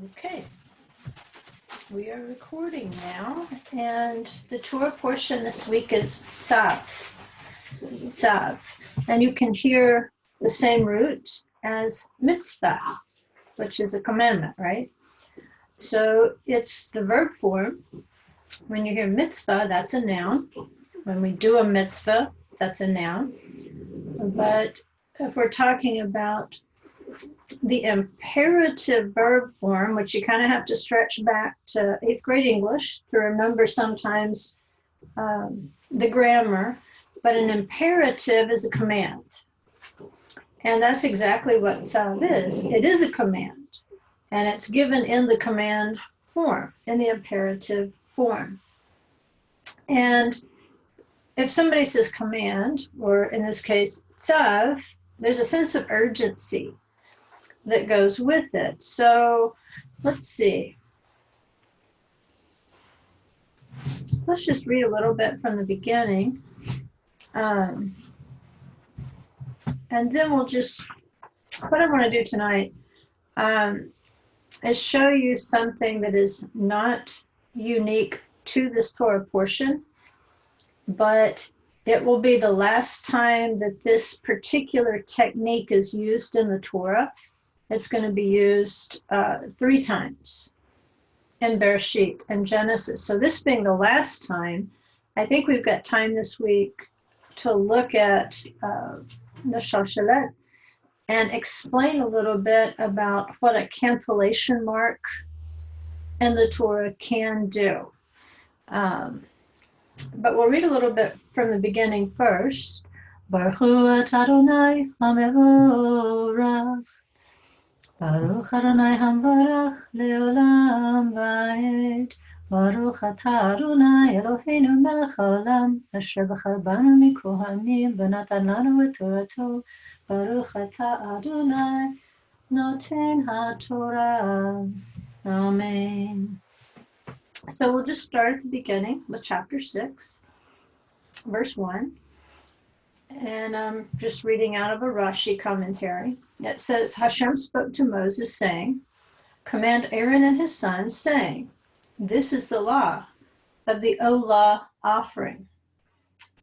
Okay, we are recording now, and the Torah portion this week is Tzav. Tzav. And you can hear the same root as mitzvah, which is a commandment, right? So it's the verb form. When you hear mitzvah, that's a noun. When we do a mitzvah, that's a noun. But if we're talking about the imperative verb form, which you kind of have to stretch back to 8th grade English to remember sometimes the grammar, but an imperative is a command. And that's exactly what Tzav is. It is a command, and it's given in the command form, in the imperative form. And if somebody says command, or in this case, Tzav, there's a sense of urgency that goes with it. So let's see. Let's just read a little bit from the beginning. And then we'll just, what I want to do tonight is show you something that is not unique to this Torah portion, but it will be the last time that this particular technique is used in the Torah. It's going to be used 3 times in Bereshit and Genesis. So this being the last time, I think we've got time this week to look at the Shalshelet and explain a little bit about what a cantillation mark in the Torah can do. But we'll read a little bit from the beginning first. Baruch hu atah Adonai hamevorach. Baruch Adonai hamvarach leolam va'ed. Baruch atah Adonai Eloheinu melech haolam, asher bachar banu mikohanim v'natan lanu et torato. Baruch atah Adonai noten haTorah. Amen. So we'll just start at the beginning with chapter 6, verse 1. And I'm just reading out of a Rashi commentary. It says, Hashem spoke to Moses, saying, command Aaron and his sons, saying, this is the law of the Olah offering.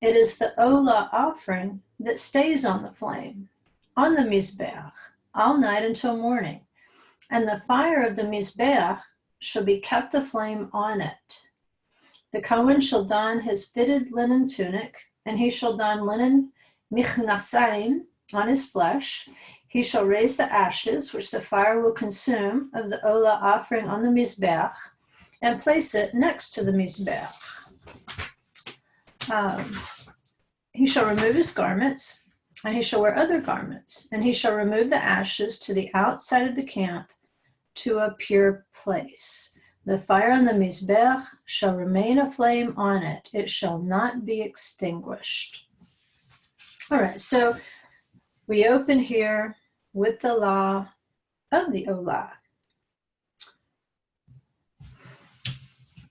It is the Olah offering that stays on the flame, on the Mizbeach, all night until morning. And the fire of the Mizbeach shall be kept the flame on it. The Cohen shall don his fitted linen tunic, and he shall don linen michnasayim on his flesh. He shall raise the ashes, which the fire will consume, of the Olah offering on the Mizbeach, and place it next to the Mizbeach. He shall remove his garments, and he shall wear other garments, and he shall remove the ashes to the outside of the camp to a pure place. The fire on the Mizbeach shall remain aflame on it. It shall not be extinguished. All right, so we open here with the law of the Olah.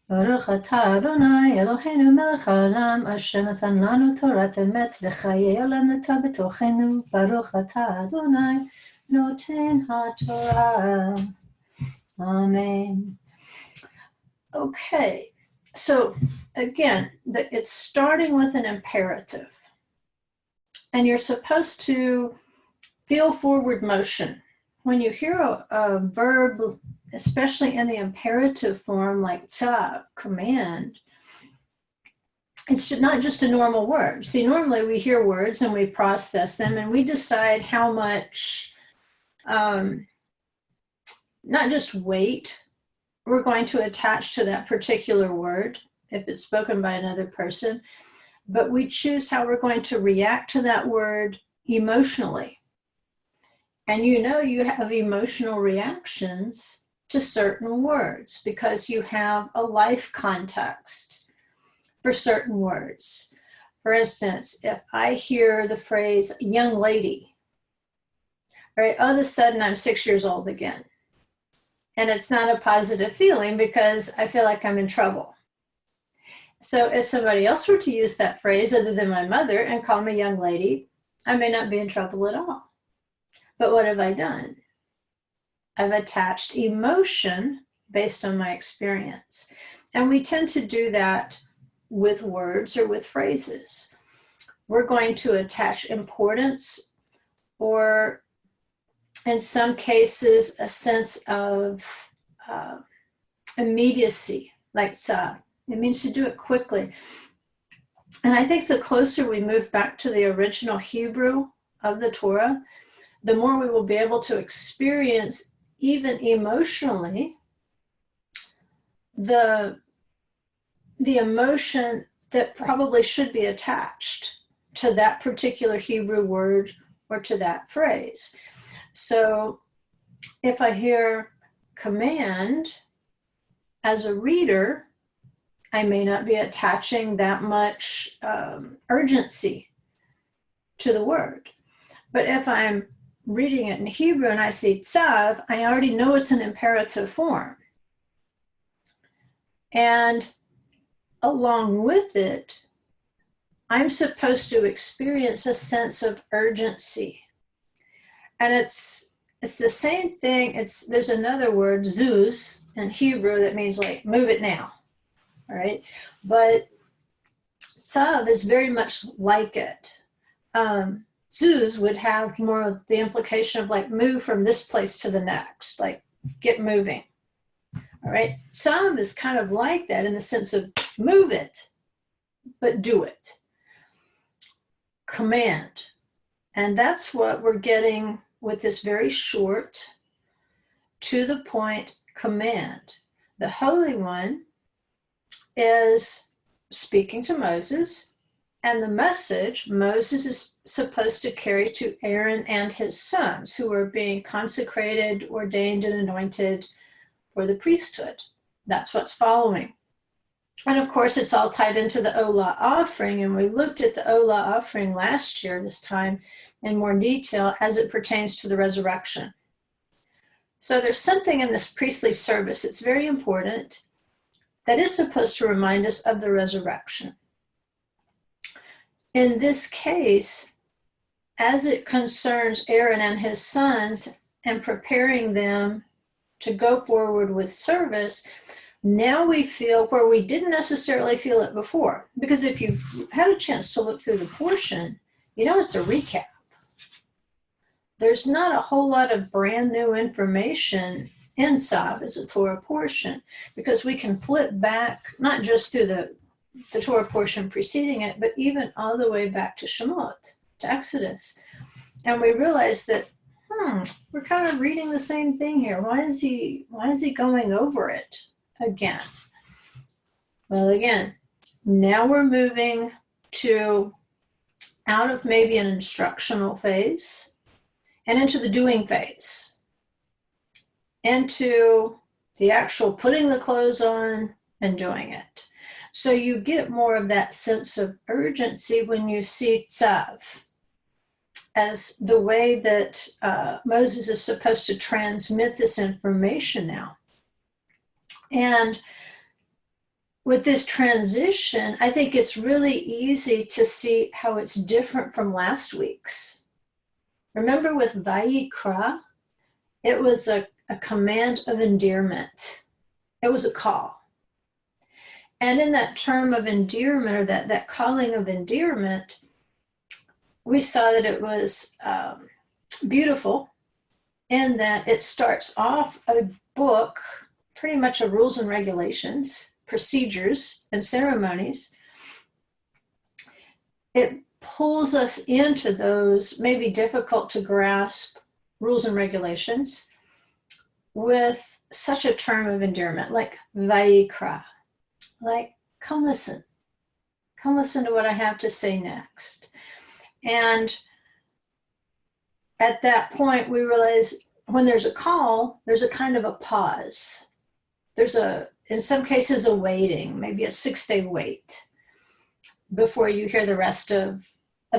Baruch atah Adonai Eloheinu melech haolam, asher natan lanu torat emet v'chayei olam nata b'tochenu. Baruch atah Adonai noten haTorah. Amen. Okay, so again, it's starting with an imperative. And you're supposed to feel forward motion. When you hear a verb, especially in the imperative form like tzav, command, it's not just a normal word. See, normally we hear words and we process them and we decide how much, not just weight, we're going to attach to that particular word if it's spoken by another person, but we choose how we're going to react to that word emotionally. And you know you have emotional reactions to certain words because you have a life context for certain words. For instance, if I hear the phrase young lady, right, all of a sudden I'm 6 years old again. And it's not a positive feeling because I feel like I'm in trouble. So if somebody else were to use that phrase other than my mother and call me young lady, I may not be in trouble at all. But what have I done? I've attached emotion based on my experience. And we tend to do that with words or with phrases. We're going to attach importance, or in some cases, a sense of immediacy, like Tzav. It means to do it quickly. And I think the closer we move back to the original Hebrew of the Torah, the more we will be able to experience, even emotionally, the emotion that probably should be attached to that particular Hebrew word or to that phrase. So if I hear command, as a reader, I may not be attaching that much urgency to the word. But if I'm reading it in Hebrew and I see Tzav, I already know it's an imperative form. And along with it, I'm supposed to experience a sense of urgency. And it's the same thing. There's another word, zuz, in Hebrew that means like move it now. All right. But Tzav is very much like it. Zuz would have more of the implication of like move from this place to the next, like get moving. All right. Tzav is kind of like that in the sense of move it, but do it. Command. And that's what we're getting with this very short, to the point command. The Holy One is speaking to Moses, and the message Moses is supposed to carry to Aaron and his sons, who are being consecrated, ordained, and anointed for the priesthood. That's what's following. And of course, it's all tied into the Olah offering, and we looked at the Olah offering last year, this time in more detail, as it pertains to the resurrection. So there's something in this priestly service that's very important that is supposed to remind us of the resurrection. In this case, as it concerns Aaron and his sons and preparing them to go forward with service, now we feel where we didn't necessarily feel it before. Because if you've had a chance to look through the portion, you know it's a recap. There's not a whole lot of brand new information in Tzav as a Torah portion, because we can flip back, not just through the Torah portion preceding it, but even all the way back to Shemot, to Exodus. And we realize that, we're kind of reading the same thing here. Why is he going over it again? Well, again, now we're moving to out of maybe an instructional phase and into the doing phase, into the actual putting the clothes on and doing it. So you get more of that sense of urgency when you see Tzav as the way that Moses is supposed to transmit this information now. And with this transition, I think it's really easy to see how it's different from last week's. Remember with Vayikra, it was a command of endearment. It was a call. And in that term of endearment, or that calling of endearment, we saw that it was beautiful in that it starts off a book, pretty much of rules and regulations, procedures and ceremonies. It pulls us into those maybe difficult to grasp rules and regulations with such a term of endearment, like Vayikra, like come listen to what I have to say next. And at that point, we realize when there's a call, there's a kind of a pause. There's in some cases, a waiting, maybe a 6-day wait before you hear the rest of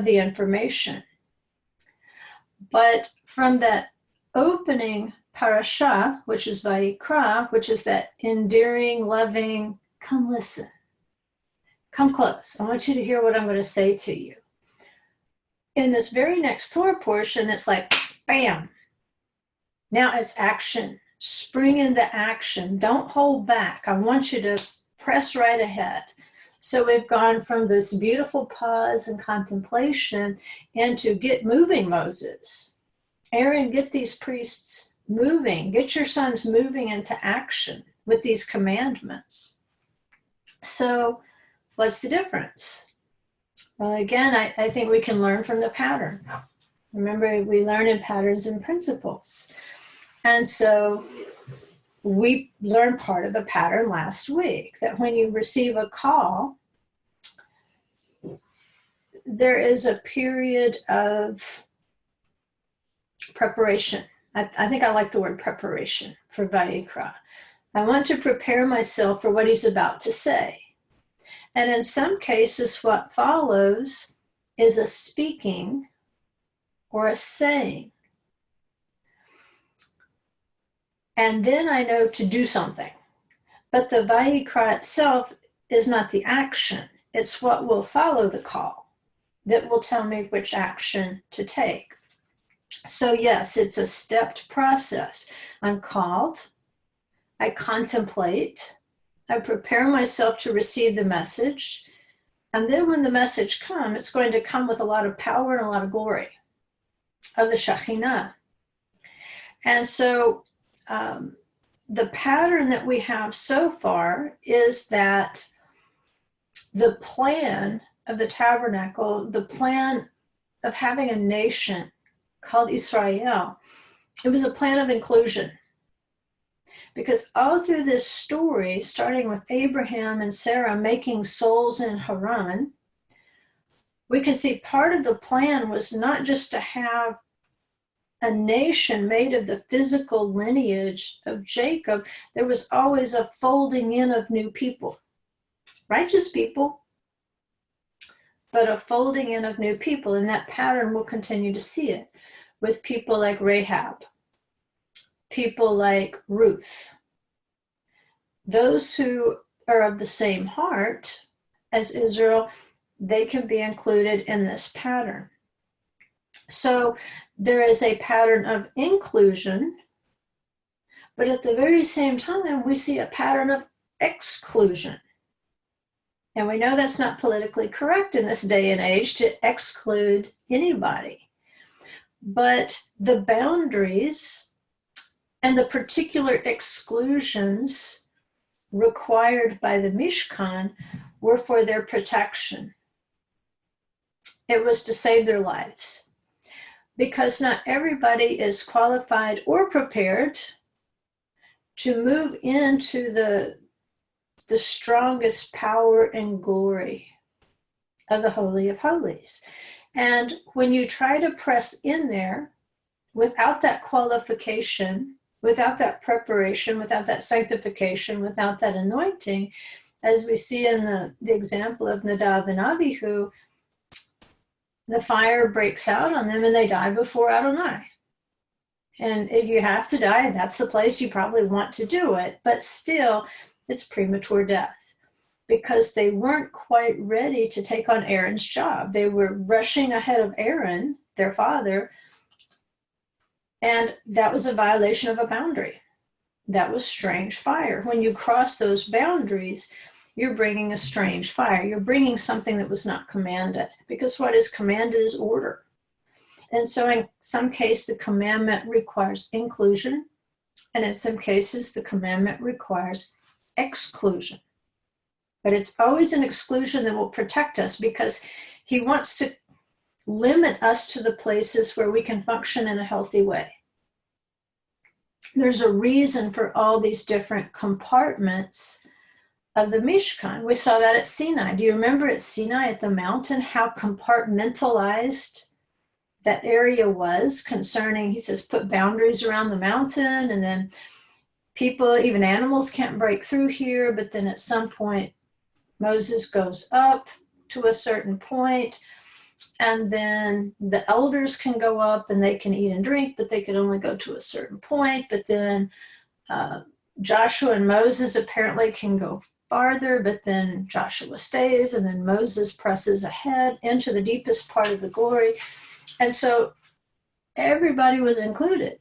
the information. But from that opening parasha, which is Vayikra, which is that endearing, loving, come listen, come close. I want you to hear what I'm going to say to you. In this very next Torah portion, it's like, bam, Now it's action. Spring into action. Don't hold back. I want you to press right ahead. So we've gone from this beautiful pause and contemplation into get moving, Moses. Aaron, get these priests moving. Get your sons moving into action with these commandments. So what's the difference? Well, again, I think we can learn from the pattern. Remember, we learn in patterns and principles. And so we learned part of the pattern last week, that when you receive a call, there is a period of preparation. I think I like the word preparation for Vayikra. I want to prepare myself for what he's about to say. And in some cases, what follows is a speaking or a saying. And then I know to do something. But the Vayikra itself is not the action. It's what will follow the call that will tell me which action to take. So yes, it's a stepped process. I'm called, I contemplate, I prepare myself to receive the message, and then when the message comes, it's going to come with a lot of power and a lot of glory of the Shekhinah. And so the pattern that we have so far is that the plan of the tabernacle, the plan of having a nation called Israel, it was a plan of inclusion. Because all through this story, starting with Abraham and Sarah making souls in Haran, we can see part of the plan was not just to have a nation made of the physical lineage of Jacob. There was always a folding in of new people, righteous people, but a folding in of new people. And that pattern we'll continue to see it with people like Rahab, people like Ruth, those who are of the same heart as Israel, they can be included in this pattern. So there is a pattern of inclusion, but at the very same time, we see a pattern of exclusion. And we know that's not politically correct in this day and age to exclude anybody. But the boundaries and the particular exclusions required by the Mishkan were for their protection. It was to save their lives. Because not everybody is qualified or prepared to move into the strongest power and glory of the Holy of Holies. And when you try to press in there without that qualification, without that preparation, without that sanctification, without that anointing, as we see in the example of Nadav and Abihu, the fire breaks out on them and they die before Adonai. And if you have to die, that's the place you probably want to do it. But still, it's premature death because they weren't quite ready to take on Aaron's job. They were rushing ahead of Aaron, their father, and that was a violation of a boundary. That was strange fire. When you cross those boundaries, you're bringing a strange fire. You're bringing something that was not commanded, because what is commanded is order. And so in some cases, the commandment requires inclusion, and in some cases, the commandment requires exclusion. But it's always an exclusion that will protect us, because he wants to limit us to the places where we can function in a healthy way. There's a reason for all these different compartments of the Mishkan. We saw that at Sinai. Do you remember at Sinai at the mountain how compartmentalized that area was concerning, he says, put boundaries around the mountain, and then people, even animals, can't break through here. But then at some point, Moses goes up to a certain point, and then the elders can go up and they can eat and drink, but they can only go to a certain point. But then Joshua and Moses apparently can go farther, but then Joshua stays, and then Moses presses ahead into the deepest part of the glory. And so everybody was included.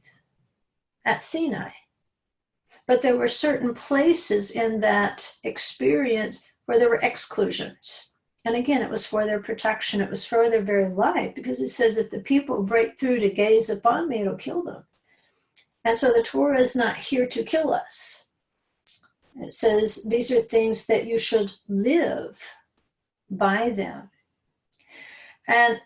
at Sinai. But there were certain places in that experience where there were exclusions. And again, it was for their protection. It was for their very life, because it says if the people break through to gaze upon me, it'll kill them. And so the Torah is not here to kill us. It says these are things that you should live by them. And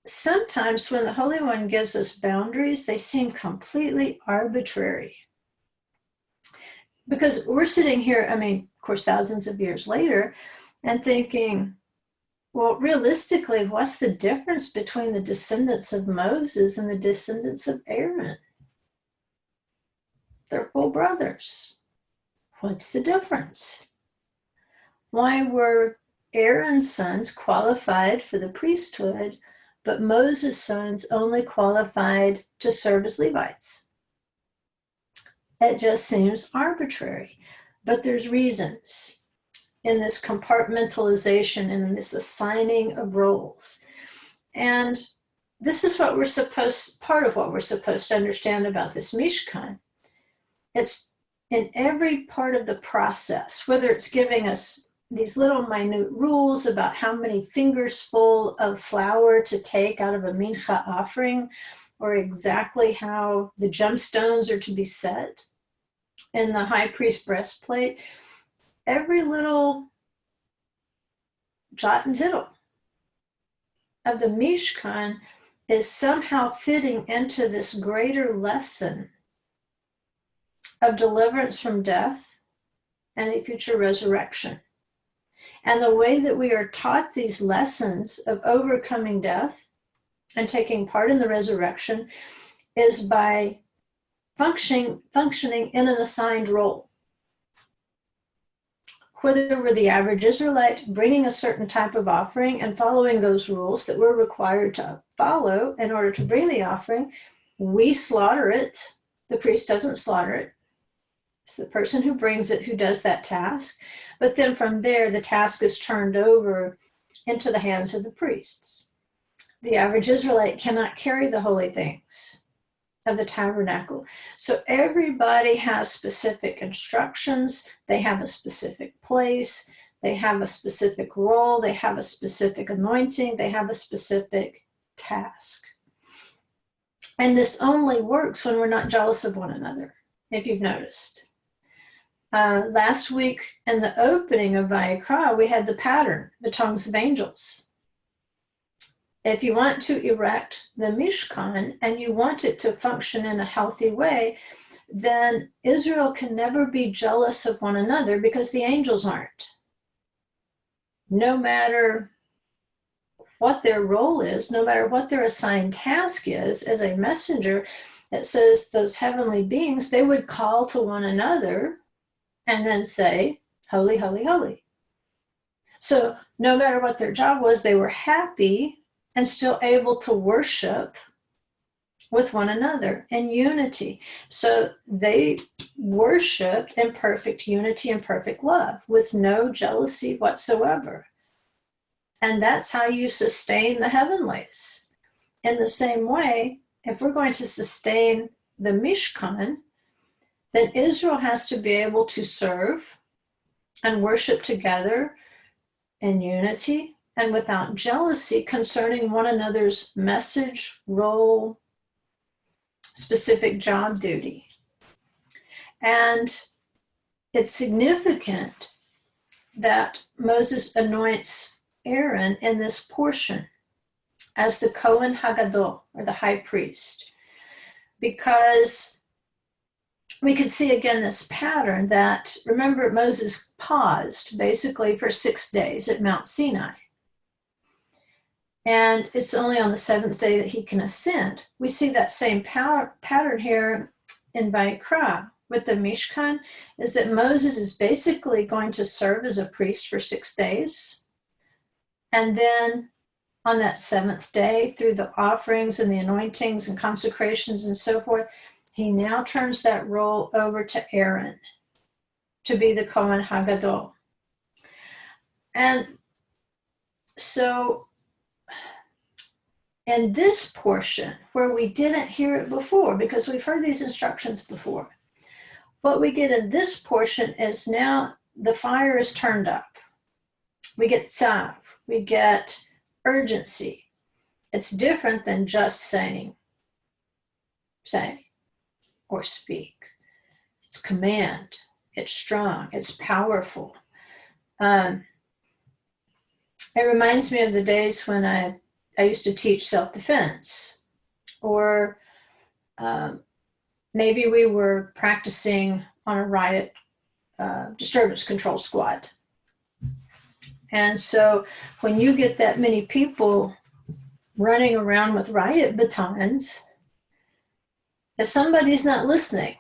sometimes when the Holy One gives us boundaries, they seem completely arbitrary. Because we're sitting here, I mean, of course, thousands of years later, and thinking, well, realistically, what's the difference between the descendants of Moses and the descendants of Aaron? They're full brothers. What's the difference? Why were Aaron's sons qualified for the priesthood, but Moses' sons only qualified to serve as Levites? It just seems arbitrary, but there's reasons in this compartmentalization and in this assigning of roles. And this is what part of what we're supposed to understand about this Mishkan. It's in every part of the process, whether it's giving us these little minute rules about how many fingers full of flour to take out of a mincha offering, or exactly how the gemstones are to be set in the high priest breastplate. Every little jot and tittle of the Mishkan is somehow fitting into this greater lesson of deliverance from death and a future resurrection. And the way that we are taught these lessons of overcoming death and taking part in the resurrection is by functioning in an assigned role. Whether we're the average Israelite bringing a certain type of offering and following those rules that we're required to follow in order to bring the offering, we slaughter it. The priest doesn't slaughter it. It's the person who brings it who does that task. But then from there, the task is turned over into the hands of the priests. The average Israelite cannot carry the holy things of the tabernacle. So everybody has specific instructions. They have a specific place. They have a specific role. They have a specific anointing. They have a specific task. And this only works when we're not jealous of one another, if you've noticed. Last week in the opening of Vayikra, we had the pattern, the tongues of angels. If you want to erect the Mishkan and you want it to function in a healthy way, then Israel can never be jealous of one another because the angels aren't. No matter what their role is, no matter what their assigned task is as a messenger, it says those heavenly beings, they would call to one another and then say, holy, holy, holy. So no matter what their job was, they were happy and still able to worship with one another in unity. So they worshiped in perfect unity and perfect love with no jealousy whatsoever. And that's how you sustain the heavenlies. In the same way, if we're going to sustain the Mishkan, then Israel has to be able to serve and worship together in unity and without jealousy concerning one another's message, role, specific job duty. And it's significant that Moses anoints Aaron in this portion as the Kohen Hagadol, or the high priest, because we could see again this pattern that, remember, Moses paused basically for 6 days at Mount Sinai. And it's only on the 7th day that he can ascend. We see that same pattern here in Vayikra with the Mishkan, is that Moses is basically going to serve as a priest for 6 days. And then on that 7th day, through the offerings and the anointings and consecrations and so forth, he now turns that role over to Aaron to be the Kohen Hagadol. And so in this portion where we didn't hear it before, because we've heard these instructions before, what we get in this portion is now the fire is turned up. We get Tzav, we get urgency. It's different than just saying, say, or speak. It's command, it's strong, it's powerful. It reminds me of the days when I used to teach self-defense, or maybe we were practicing on a riot disturbance control squad. And so when you get that many people running around with riot batons, if somebody's not listening,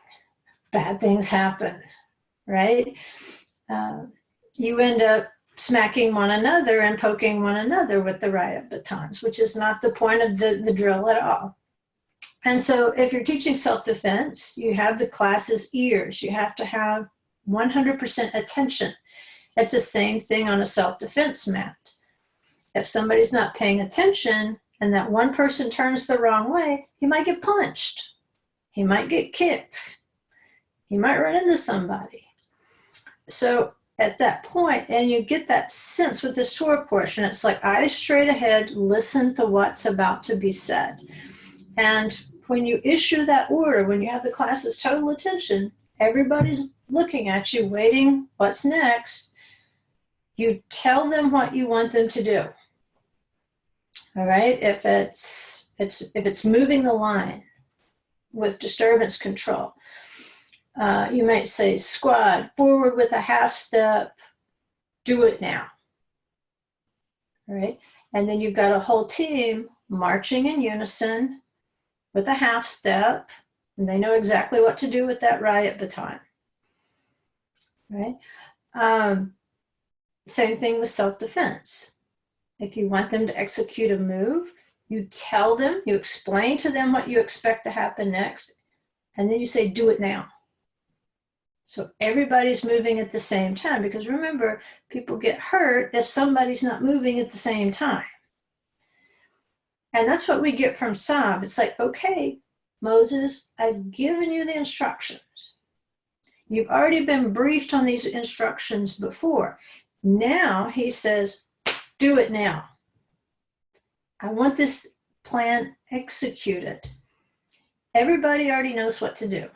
bad things happen, right? You end up smacking one another and poking one another with the riot batons, which is not the point of the drill at all. And so if you're teaching self-defense, you have the class's ears. You have to have 100% attention. It's the same thing on a self-defense mat. If somebody's not paying attention and that one person turns the wrong way, he might get punched. He might get kicked. He might run into somebody. So at that point, and you get that sense with this Torah portion, it's like eyes straight ahead, listen to what's about to be said. And when you issue that order, when you have the class's total attention, everybody's looking at you, waiting, what's next? You tell them what you want them to do. All right? If it's moving the line with disturbance control, you might say, squad, forward with a half step, do it now. All right? And then you've got a whole team marching in unison with a half step, and they know exactly what to do with that riot baton. Right? Same thing with self-defense. If you want them to execute a move, you tell them, you explain to them what you expect to happen next, and then you say, do it now. So everybody's moving at the same time, because remember, people get hurt if somebody's not moving at the same time. And that's what we get from Tzav. It's like, okay, Moses, I've given you the instructions. You've already been briefed on these instructions before. Now he says, do it now. I want this plan executed. Everybody already knows what to do.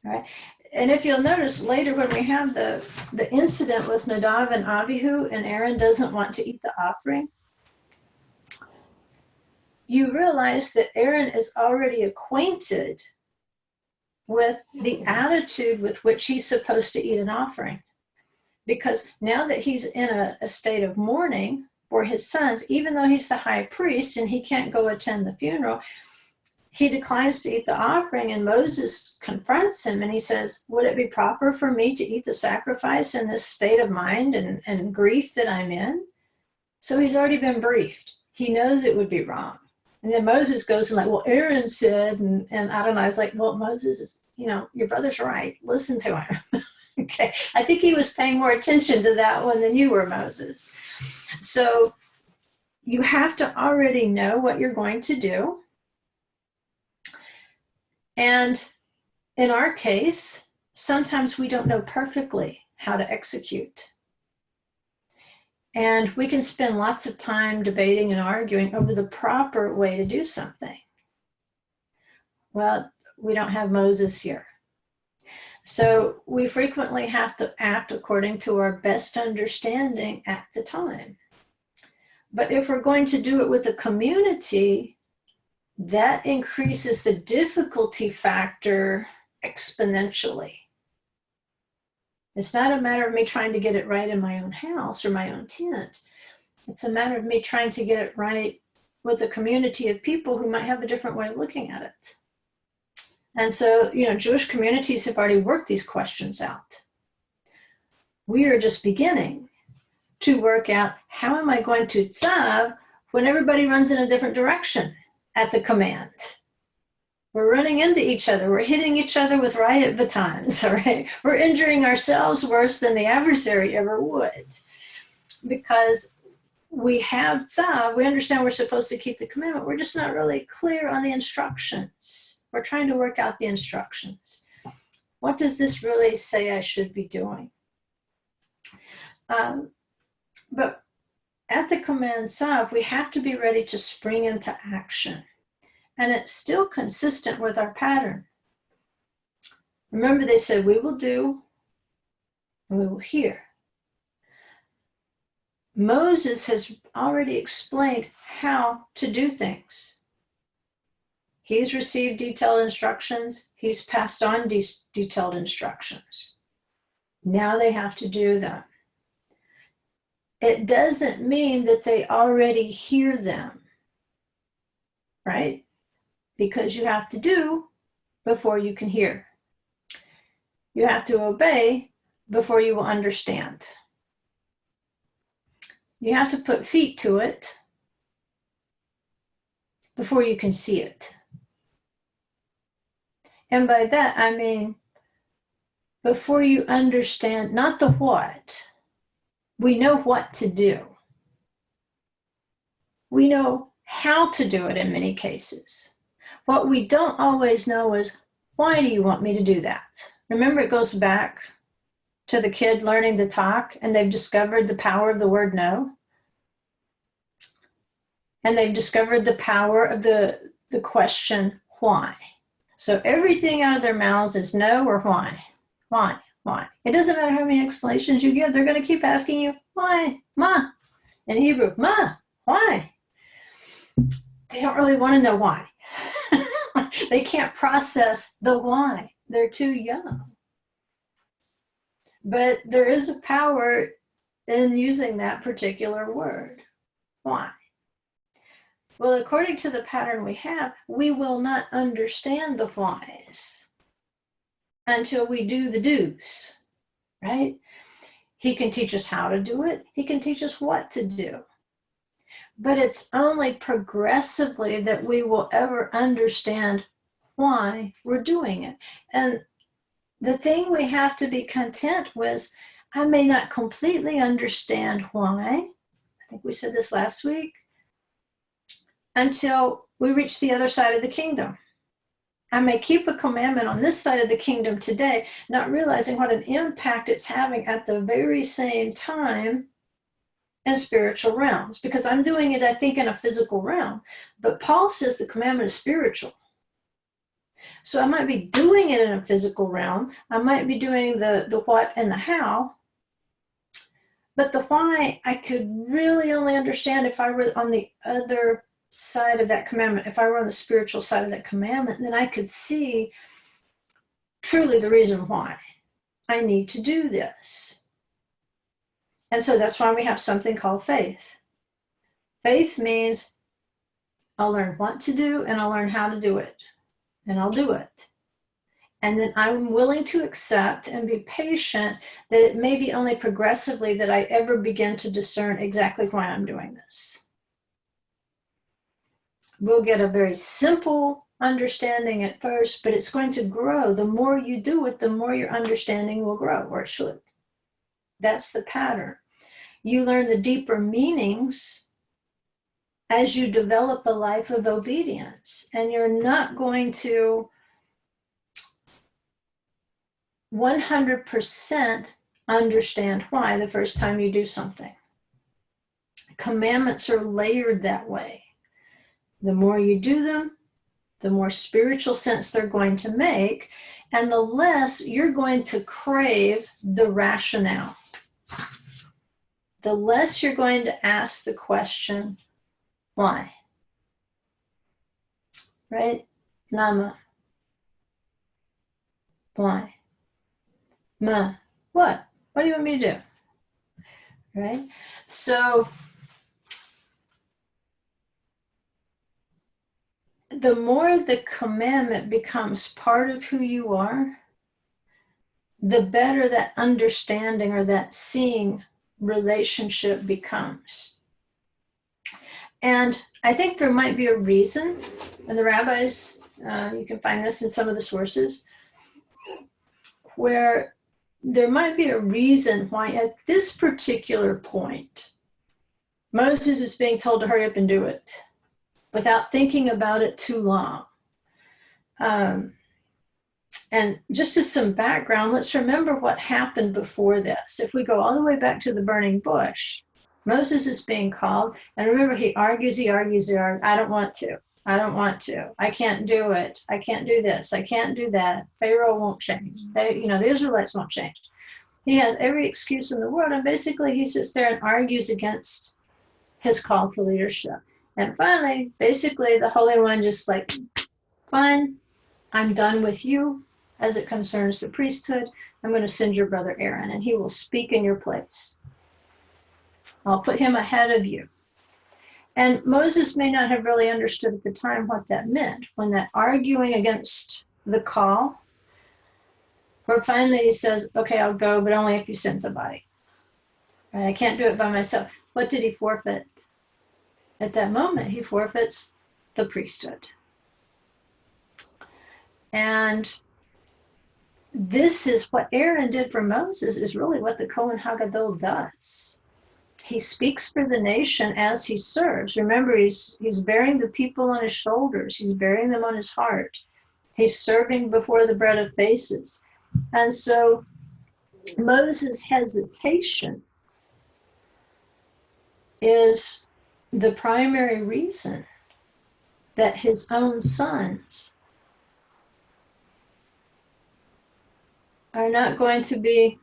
All right? And if you'll notice later when we have the incident with Nadav and Abihu, and Aaron doesn't want to eat the offering, you realize that Aaron is already acquainted with the attitude with which he's supposed to eat an offering. Because now that he's in a state of mourning for his sons, even though he's the high priest and he can't go attend the funeral, he declines to eat the offering, and Moses confronts him and he says, would it be proper for me to eat the sacrifice in this state of mind and grief that I'm in? So he's already been briefed. He knows it would be wrong. And then Moses goes and like, well, Aaron said, and Adonai's like, well, Moses is, your brother's right. Listen to him. Okay. I think he was paying more attention to that one than you were, Moses. So you have to already know what you're going to do. And in our case, sometimes we don't know perfectly how to execute. And we can spend lots of time debating and arguing over the proper way to do something. Well, we don't have Moses here. So we frequently have to act according to our best understanding at the time. But if we're going to do it with a community, that increases the difficulty factor exponentially. It's not a matter of me trying to get it right in my own house or my own tent. It's a matter of me trying to get it right with a community of people who might have a different way of looking at it. And so, Jewish communities have already worked these questions out. We are just beginning to work out, how am I going to tzav when everybody runs in a different direction at the command? We're running into each other. We're hitting each other with riot batons, all right? We're injuring ourselves worse than the adversary ever would. Because we have Tzav, we understand we're supposed to keep the commandment. We're just not really clear on the instructions. We're trying to work out the instructions. What does this really say I should be doing? But at the command Tzav, we have to be ready to spring into action. And it's still consistent with our pattern. Remember, they said, we will do and we will hear. Moses has already explained how to do things. He's received detailed instructions. He's passed on detailed instructions. Now they have to do them. It doesn't mean that they already hear them, right? Because you have to do before you can hear. You have to obey before you will understand. You have to put feet to it before you can see it. And by that, I mean, before you understand, not the what. We know what to do. We know how to do it in many cases. What we don't always know is, why do you want me to do that? Remember, it goes back to the kid learning to talk, and they've discovered the power of the word no. And they've discovered the power of the question, why? So everything out of their mouths is no or why. Why? Why? It doesn't matter how many explanations you give, they're going to keep asking you, why? Ma. In Hebrew, ma, why? They don't really want to know why. They can't process the why. They're too young. But there is a power in using that particular word. Why? Well, according to the pattern we have, we will not understand the whys until we do the do's, right? He can teach us how to do it. He can teach us what to do. But it's only progressively that we will ever understand why we're doing it. And the thing we have to be content with, I may not completely understand why, I think we said this last week, until we reach the other side of the kingdom. I may keep a commandment on this side of the kingdom today, not realizing what an impact it's having at the very same time in spiritual realms, because I'm doing it, I think, in a physical realm. But Paul says the commandment is spiritual. So I might be doing it in a physical realm. I might be doing the what and the how. But the why, I could really only understand if I were on the other side of that commandment. If I were on the spiritual side of that commandment, then I could see truly the reason why I need to do this. And so that's why we have something called faith. Faith means I'll learn what to do and I'll learn how to do it. And I'll do it. And then I'm willing to accept and be patient that it may be only progressively that I ever begin to discern exactly why I'm doing this. We'll get a very simple understanding at first, but it's going to grow. The more you do it, the more your understanding will grow, or it should. That's the pattern. You learn the deeper meanings as you develop a life of obedience, and you're not going to 100% understand why the first time you do something. Commandments are layered that way. The more you do them, the more spiritual sense they're going to make, and the less you're going to crave the rationale. The less you're going to ask the question, why? Right? Lama. Why? Ma. What? What do you want me to do? Right? So the more the commandment becomes part of who you are, the better that understanding or that seeing relationship becomes. And I think there might be a reason, and the rabbis, you can find this in some of the sources, where there might be a reason why at this particular point, Moses is being told to hurry up and do it without thinking about it too long. And just as some background, let's remember what happened before this. If we go all the way back to the burning bush, Moses is being called, and remember, he argues. I don't want to. I can't do it. I can't do this. I can't do that. Pharaoh won't change. The Israelites won't change. He has every excuse in the world, and basically he sits there and argues against his call to leadership. And finally, basically, the Holy One just like, fine, I'm done with you as it concerns the priesthood. I'm going to send your brother Aaron, and he will speak in your place. I'll put him ahead of you. And Moses may not have really understood at the time what that meant when that arguing against the call, where finally he says, okay, I'll go, but only if you send somebody. Right? I can't do it by myself. What did he forfeit? At that moment, he forfeits the priesthood. And this is what Aaron did for Moses, is really what the Kohen HaGadol does. He speaks for the nation as he serves. Remember, he's bearing the people on his shoulders. He's bearing them on his heart. He's serving before the bread of faces. And so Moses' hesitation is the primary reason that his own sons are not going to be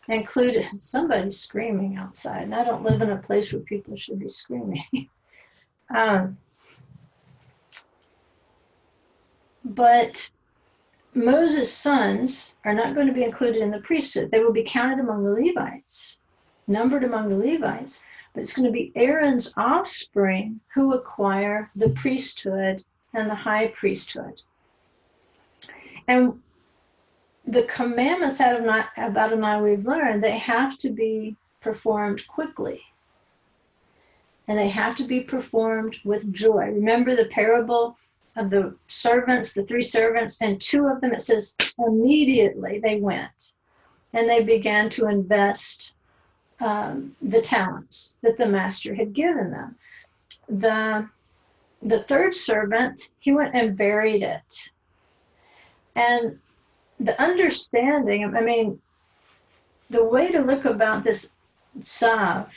included. Somebody's screaming outside, and I don't live in a place where people should be screaming. But Moses' sons are not going to be included in the priesthood. They will be counted among the Levites, numbered among the Levites, but it's going to be Aaron's offspring who acquire the priesthood and the high priesthood. And the commandments out of Adonai we've learned, they have to be performed quickly. And they have to be performed with joy. Remember the parable of the servants, the 3 servants, and 2 of them, it says, immediately they went and they began to invest the talents that the master had given them. The 3rd servant, he went and buried it. And the understanding, the way to look about this Tzav,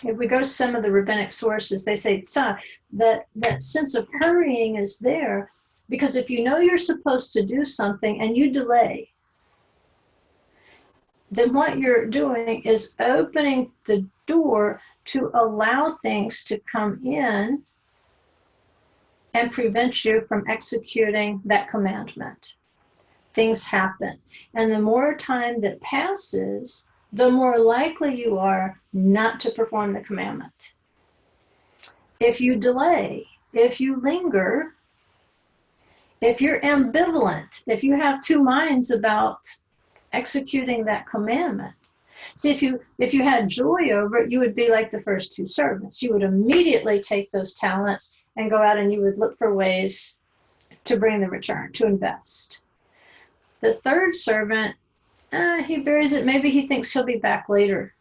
if we go to some of the rabbinic sources, they say Tzav, that sense of hurrying is there, because if you know you're supposed to do something and you delay, then what you're doing is opening the door to allow things to come in and prevent you from executing that commandment. Things happen. And the more time that passes, the more likely you are not to perform the commandment. If you delay, if you linger, if you're ambivalent, if you have 2 minds about executing that commandment. See, if you had joy over it, you would be like the first 2 servants. You would immediately take those talents and go out and you would look for ways to bring the return, to invest. The 3rd servant, he buries it. Maybe he thinks he'll be back later.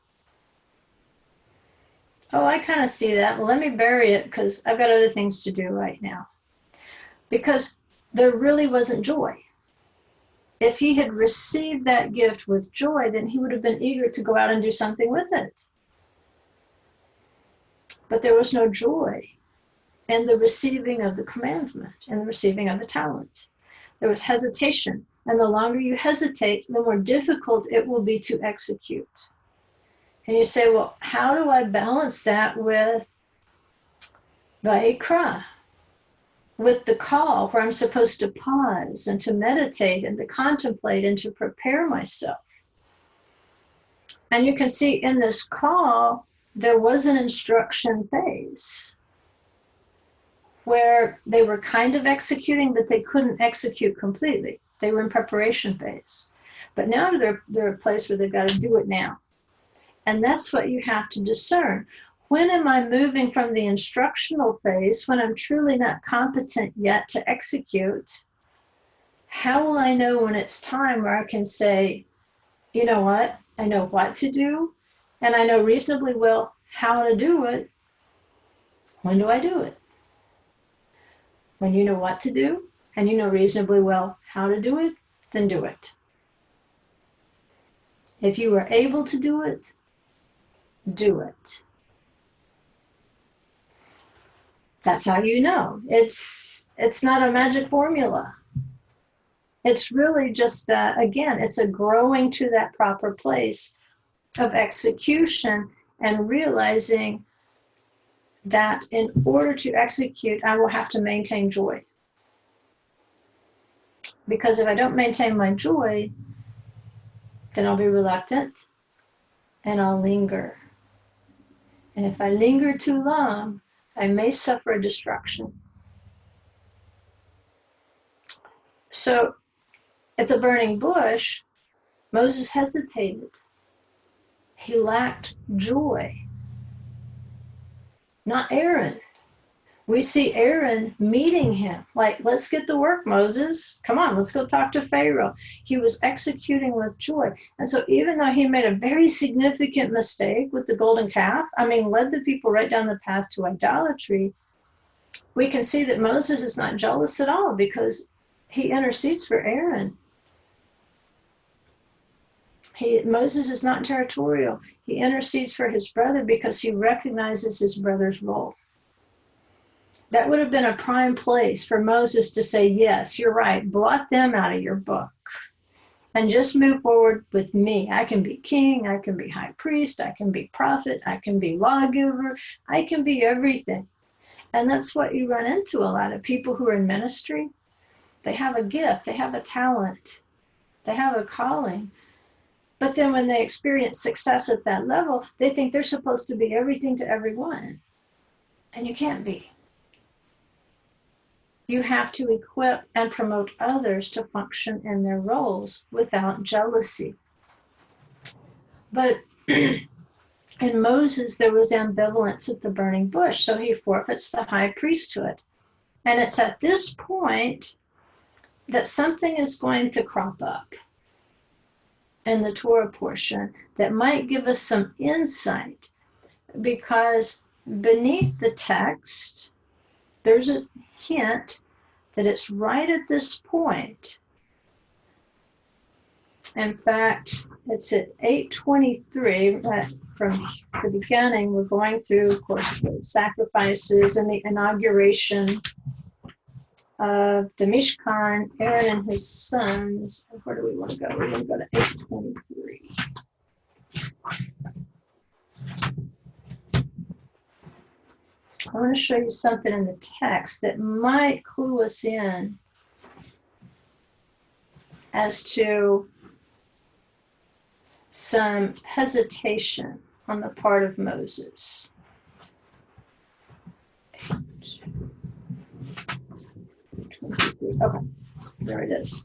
Oh, I kind of see that. Well, let me bury it because I've got other things to do right now. Because there really wasn't joy. If he had received that gift with joy, then he would have been eager to go out and do something with it. But there was no joy in the receiving of the commandment and the receiving of the talent. There was hesitation. And the longer you hesitate, the more difficult it will be to execute. And you say, well, how do I balance that with Vayikra, with the call where I'm supposed to pause and to meditate and to contemplate and to prepare myself? And you can see in this call, there was an instruction phase where they were kind of executing, but they couldn't execute completely. They were in preparation phase. But now they're a place where they've got to do it now. And that's what you have to discern. When am I moving from the instructional phase, when I'm truly not competent yet to execute? How will I know when it's time where I can say, you know what? I know what to do, and I know reasonably well how to do it, when do I do it? When you know what to do, and you know reasonably well how to do it, then do it. If you are able to do it, do it. That's how you know. It's not a magic formula. It's really just, again, it's a growing to that proper place of execution and realizing that in order to execute, I will have to maintain joy. Because if I don't maintain my joy, then I'll be reluctant and I'll linger. And if I linger too long, I may suffer a destruction. So at the burning bush, Moses hesitated. He lacked joy. Not Aaron. We see Aaron meeting him. Like, let's get to work, Moses. Come on, let's go talk to Pharaoh. He was executing with joy. And so even though he made a very significant mistake with the golden calf, led the people right down the path to idolatry, we can see that Moses is not jealous at all because he intercedes for Aaron. Moses is not territorial. He intercedes for his brother because he recognizes his brother's role. That would have been a prime place for Moses to say, yes, you're right, blot them out of your book and just move forward with me. I can be king, I can be high priest, I can be prophet, I can be lawgiver, I can be everything. And that's what you run into a lot of people who are in ministry. They have a gift, they have a talent, they have a calling. But then when they experience success at that level, they think they're supposed to be everything to everyone. And you can't be. You have to equip and promote others to function in their roles without jealousy. But in Moses, there was ambivalence at the burning bush, so he forfeits the high priesthood. And it's at this point that something is going to crop up in the Torah portion that might give us some insight, because beneath the text, there's a hint that it's right at this point. In fact, it's at 8:23, from the beginning, we're going through, of course, the sacrifices and the inauguration of the Mishkan, Aaron and his sons. Where do we want to go? We're going to go to 8:23. I want to show you something in the text that might clue us in as to some hesitation on the part of Moses. Okay, there it is.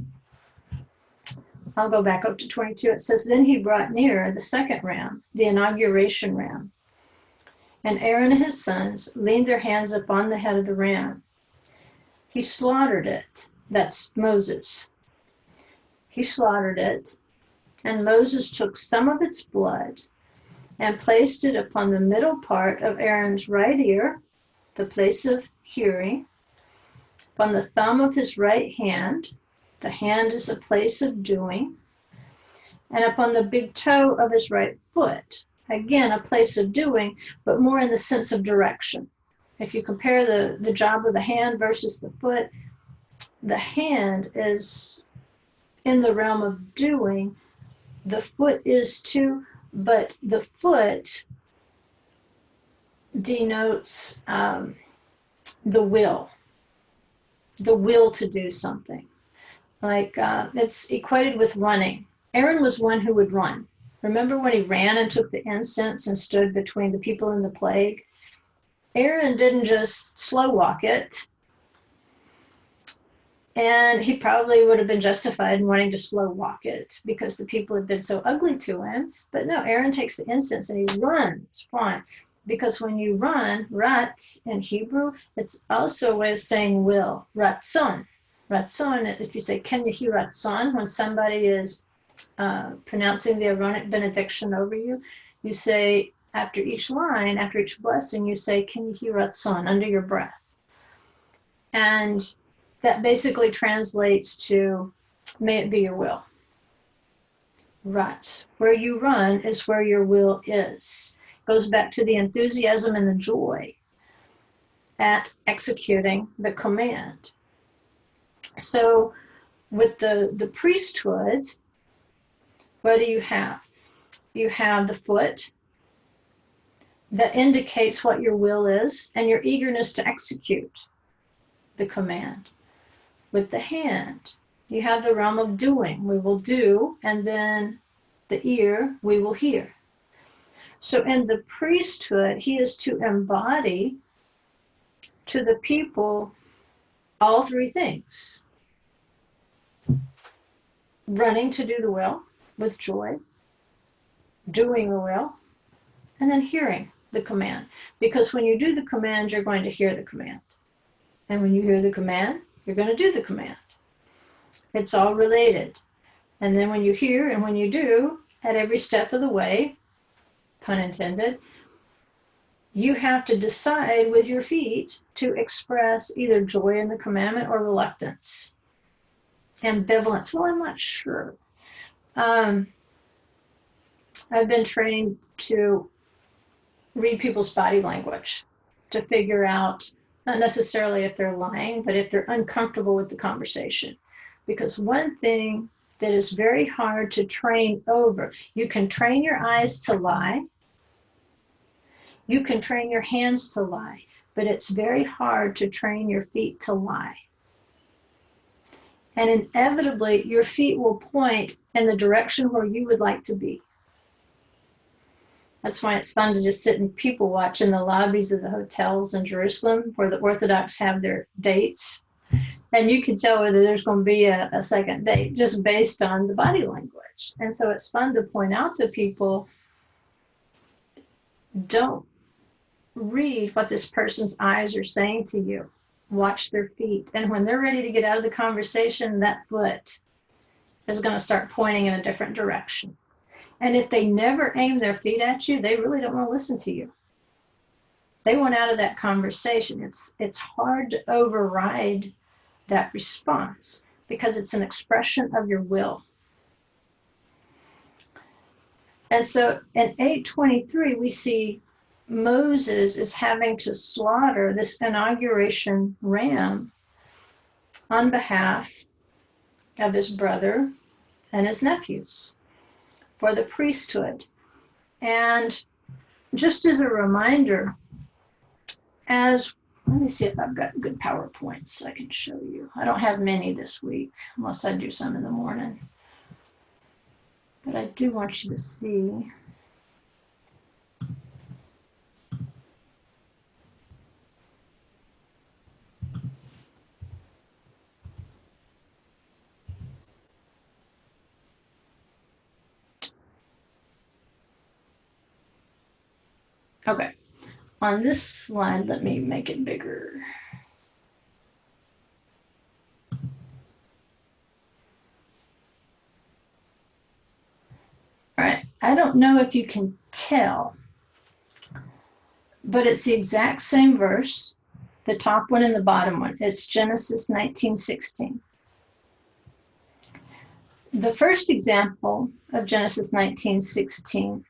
I'll go back up to 22. It says, then he brought near the second ram, the inauguration ram. And Aaron and his sons leaned their hands upon the head of the ram. He slaughtered it. That's Moses. He slaughtered it, and Moses took some of its blood and placed it upon the middle part of Aaron's right ear, the place of hearing, upon the thumb of his right hand. The hand is a place of doing, and upon the big toe of his right foot. Again, a place of doing, but more in the sense of direction. If you compare the job of the hand versus the foot, the hand is in the realm of doing. The foot is too, but the foot denotes the will to do something. Like it's equated with running. Aaron was one who would run. Remember when he ran and took the incense and stood between the people and the plague? Aaron didn't just slow walk it. And he probably would have been justified in wanting to slow walk it because the people had been so ugly to him. But no, Aaron takes the incense and he runs. Why? Because when you run, ratz in Hebrew, it's also a way of saying will. Ratzon. Ratzon, if you say, ken yehi ratzon, when somebody is pronouncing the Aaronic benediction over you, you say, after each line, after each blessing, you say, "Can you hear Ratzon," under your breath. And that basically translates to, "May it be your will." Right. Where you run is where your will is. Goes back to the enthusiasm and the joy at executing the command. So with the priesthood, what do you have? You have the foot that indicates what your will is and your eagerness to execute the command. With the hand, you have the realm of doing. We will do, and then the ear, we will hear. So in the priesthood, he is to embody to the people all three things. Running to do the will with joy, doing the will, and then hearing the command. Because when you do the command, you're going to hear the command. And when you hear the command, you're going to do the command. It's all related. And then when you hear and when you do, at every step of the way, pun intended, you have to decide with your feet to express either joy in the commandment or reluctance. Ambivalence, well, I'm not sure. I've been trained to read people's body language to figure out, not necessarily if they're lying, but if they're uncomfortable with the conversation. Because one thing that is very hard to train over, you can train your eyes to lie, you can train your hands to lie, but it's very hard to train your feet to lie. And inevitably, your feet will point in the direction where you would like to be. That's why it's fun to just sit and people watch in the lobbies of the hotels in Jerusalem where the Orthodox have their dates. And you can tell whether there's going to be a second date just based on the body language. And so it's fun to point out to people, don't read what this person's eyes are saying to you. Watch their feet. And when they're ready to get out of the conversation, that foot is going to start pointing in a different direction. And if they never aim their feet at you, they really don't want to listen to you. They want out of that conversation. It's hard to override that response because it's an expression of your will. And so in 8:23, we see Moses is having to slaughter this inauguration ram on behalf of his brother and his nephews for the priesthood. And just as a reminder, let me see if I've got good PowerPoints I can show you. I don't have many this week, unless I do some in the morning. But I do want you to see. Okay, on this slide, let me make it bigger. All right, I don't know if you can tell, but it's the exact same verse, the top one and the bottom one. It's Genesis 19:16. The first example of Genesis 19:16,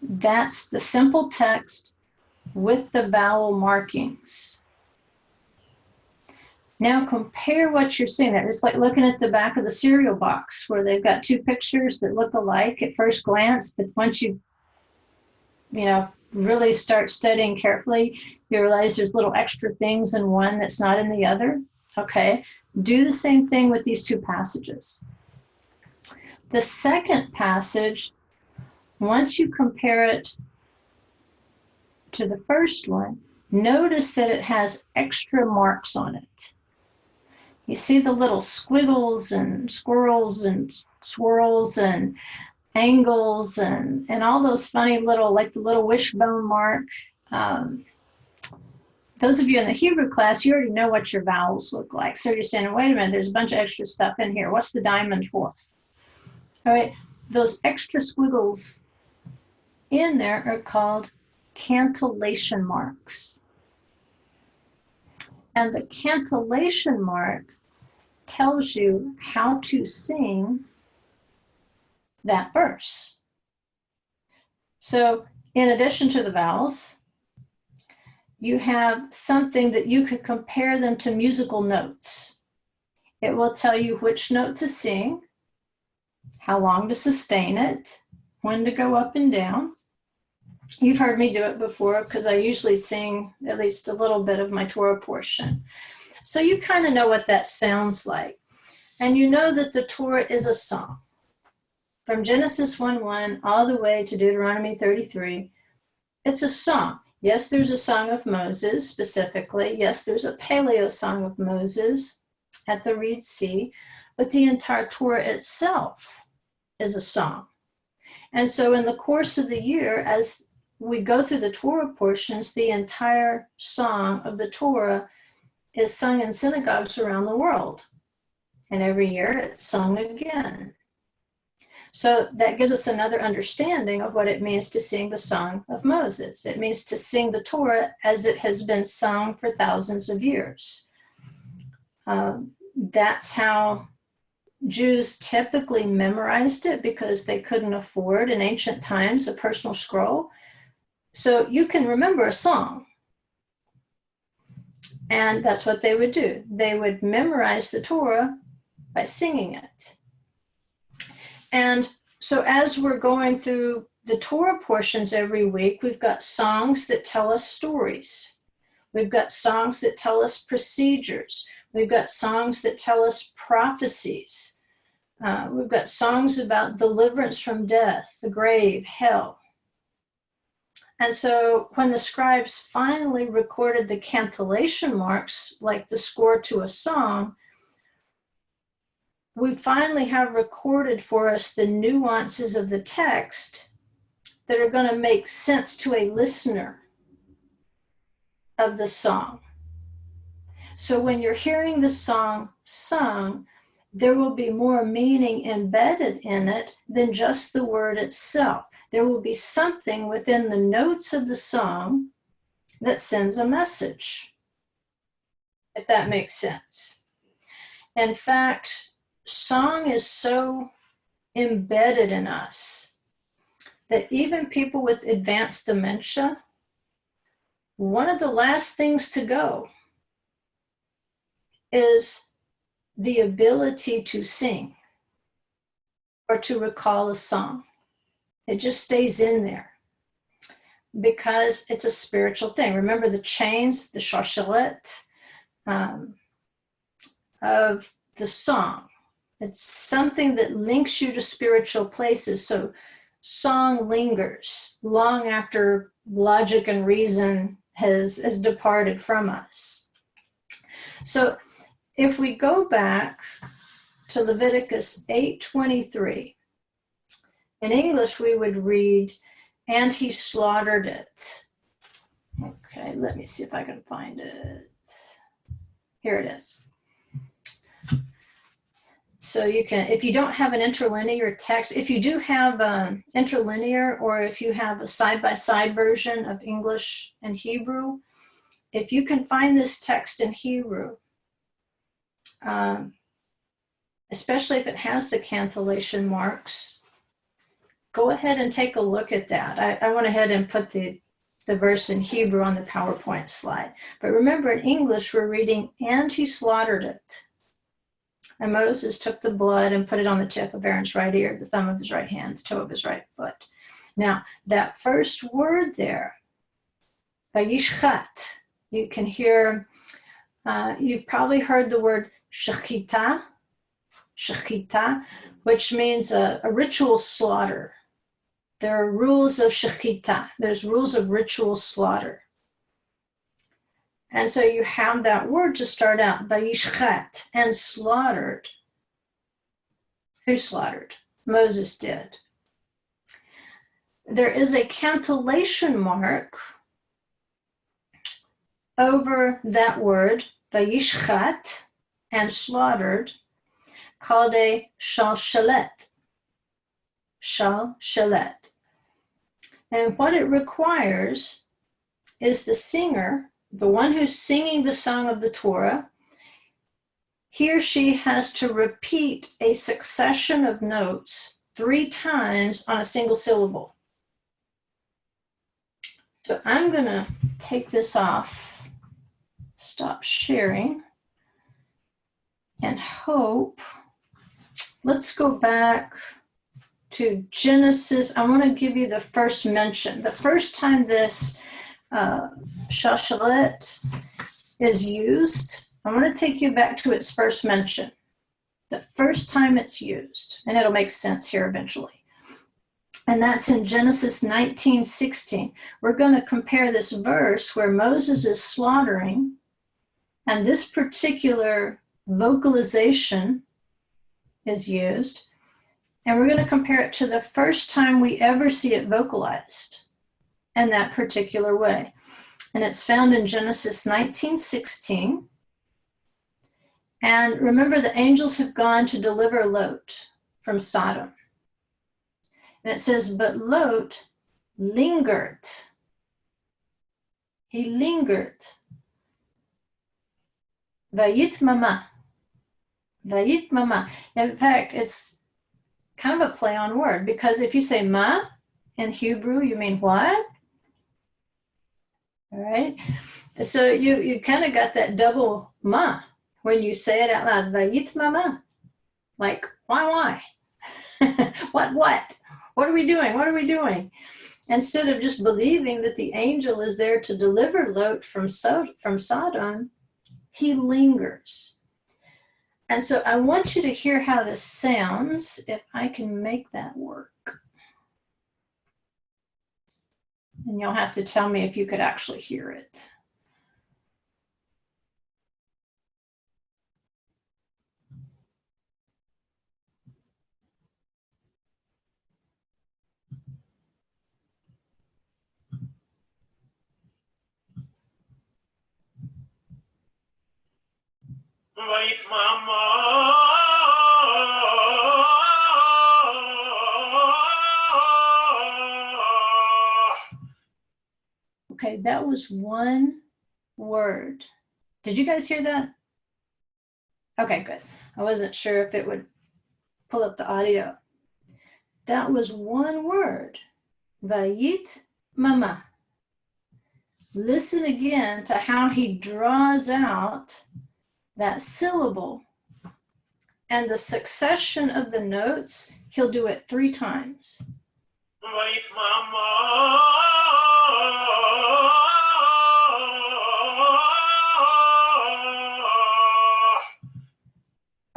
that's the simple text with the vowel markings. Now compare what you're seeing there. It's like looking at the back of the cereal box where they've got two pictures that look alike at first glance, but once you really start studying carefully, you realize there's little extra things in one that's not in the other. Okay, do the same thing with these two passages. The second passage, once you compare it to the first one, notice that it has extra marks on it. You see the little squiggles and squirrels and swirls and angles and all those funny little, like the little wishbone mark. Those of you in the Hebrew class, you already know what your vowels look like. So you're saying, wait a minute, there's a bunch of extra stuff in here. What's the diamond for? All right, those extra squiggles in there are called cantillation marks. And the cantillation mark tells you how to sing that verse. So in addition to the vowels, you have something that you could compare them to musical notes. It will tell you which note to sing, how long to sustain it, when to go up and down. You've heard me do it before because I usually sing at least a little bit of my Torah portion. So you kind of know what that sounds like. And you know that the Torah is a song. From Genesis 1:1 all the way to Deuteronomy 33, it's a song. Yes, there's a song of Moses specifically. Yes, there's a paleo song of Moses at the Reed Sea, but the entire Torah itself is a song. And so in the course of the year, as we go through the Torah portions, the entire song of the Torah is sung in synagogues around the world. And every year it's sung again. So that gives us another understanding of what it means to sing the song of Moses. It means to sing the Torah as it has been sung for thousands of years. That's how Jews typically memorized it, because they couldn't afford in ancient times a personal scroll. So you can remember a song. And that's what they would do. They would memorize the Torah by singing it. And so as we're going through the Torah portions every week, we've got songs that tell us stories. We've got songs that tell us procedures. We've got songs that tell us prophecies. We've got songs about deliverance from death, the grave, hell. And so when the scribes finally recorded the cantillation marks, like the score to a song, we finally have recorded for us the nuances of the text that are going to make sense to a listener of the song. So when you're hearing the song sung, there will be more meaning embedded in it than just the word itself. There will be something within the notes of the song that sends a message, if that makes sense. In fact, song is so embedded in us that even people with advanced dementia, one of the last things to go is the ability to sing or to recall a song. It just stays in there because it's a spiritual thing. Remember the chains, the Shalshelet of the song. It's something that links you to spiritual places. So song lingers long after logic and reason has departed from us. So if we go back to Leviticus 8:23, in English we would read, "And he slaughtered it." Okay, let me see if I can find it. Here it is. So you can, if you don't have an interlinear text, if you do have interlinear, or if you have a side-by-side version of English and Hebrew, if you can find this text in Hebrew, especially if it has the cantillation marks, go ahead and take a look at that. I went ahead and put the verse in Hebrew on the PowerPoint slide. But remember, in English, we're reading, "And he slaughtered it. And Moses took the blood and put it on the tip of Aaron's right ear, the thumb of his right hand, the toe of his right foot." Now, that first word there, vayishchat, you can hear, you've probably heard the word shechita, which means a ritual slaughter. There are rules of shechita. There's rules of ritual slaughter. And so you have that word to start out, vayishchat, and slaughtered. Who slaughtered? Moses did. There is a cantillation mark over that word, vayishchat, and slaughtered, called a Shalshelet. Shalshelet. And what it requires is the singer, the one who's singing the song of the Torah, he or she has to repeat a succession of notes 3 times on a single syllable. So I'm going to take this off, stop sharing, and hope. Let's go back to Genesis. I want to give you the first mention. The first time this Shalshelet is used, I want to take you back to its first mention. The first time it's used, and it'll make sense here eventually. And that's in Genesis 19:16. We're going to compare this verse where Moses is slaughtering, and this particular vocalization is used, and we're going to compare it to the first time we ever see it vocalized in that particular way. And it's found in Genesis 19:16. And remember, the angels have gone to deliver Lot from Sodom. And it says, but Lot lingered. He lingered. Vayit mama. Vayit mama. In fact, it's kind of a play on word, because if you say ma in Hebrew, you mean what? All right. So you kind of got that double ma when you say it out loud. Vayit mama. Like, why? What are we doing? What are we doing? Instead of just believing that the angel is there to deliver Lot from Sodom, he lingers. And so I want you to hear how this sounds, if I can make that work. And you'll have to tell me if you could actually hear it. Okay, that was one word. Did you guys hear that? Okay, good. I wasn't sure if it would pull up the audio. That was one word. Vayit mama. Listen again to how he draws out that syllable. And the succession of the notes, he'll do it 3 times.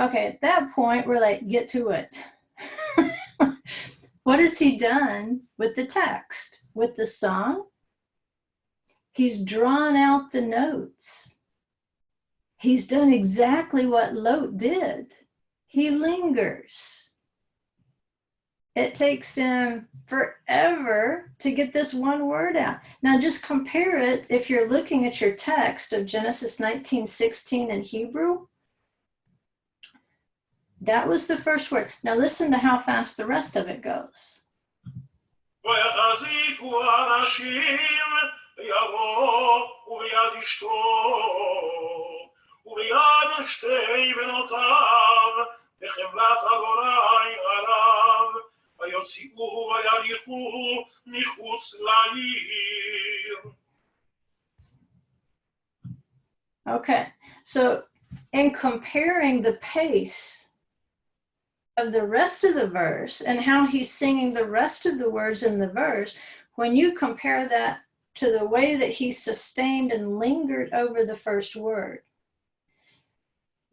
Okay, at that point, we're like, get to it. What has he done with the text, with the song? He's drawn out the notes. He's done exactly what Lot did. He lingers. It takes him forever to get this one word out. Now just compare it if you're looking at your text of Genesis 19:16 in Hebrew. That was the first word. Now listen to how fast the rest of it goes. Okay, so in comparing the pace of the rest of the verse and how he's singing the rest of the words in the verse, when you compare that to the way that he sustained and lingered over the first word,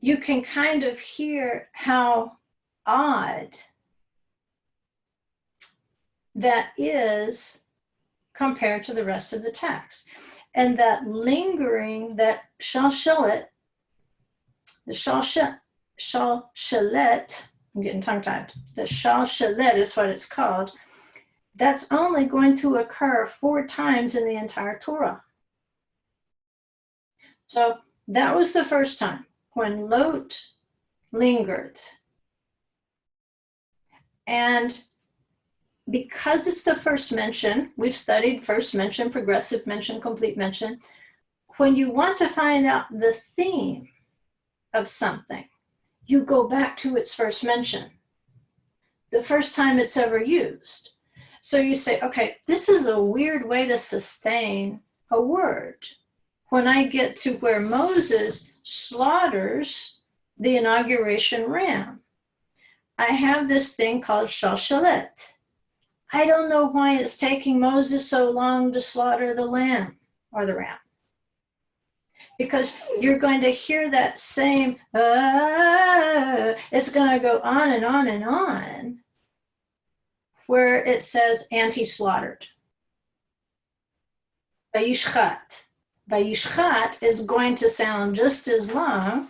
you can kind of hear how odd that is compared to the rest of the text. And that lingering, that Shalshelet, the Shalshelet, I'm getting tongue-tied. The Shalshelet is what it's called. That's only going to occur 4 times in the entire Torah. So that was the first time when Lot lingered. And because it's the first mention, we've studied first mention, progressive mention, complete mention. When you want to find out the theme of something, you go back to its first mention, the first time it's ever used. So you say, okay, this is a weird way to sustain a word. When I get to where Moses slaughters the inauguration ram, I have this thing called Shalshelet. I don't know why it's taking Moses so long to slaughter the lamb or the ram. Because you're going to hear that same, it's going to go on and on and on, where it says, and he slaughtered. Vayishchat. Vayishchat is going to sound just as long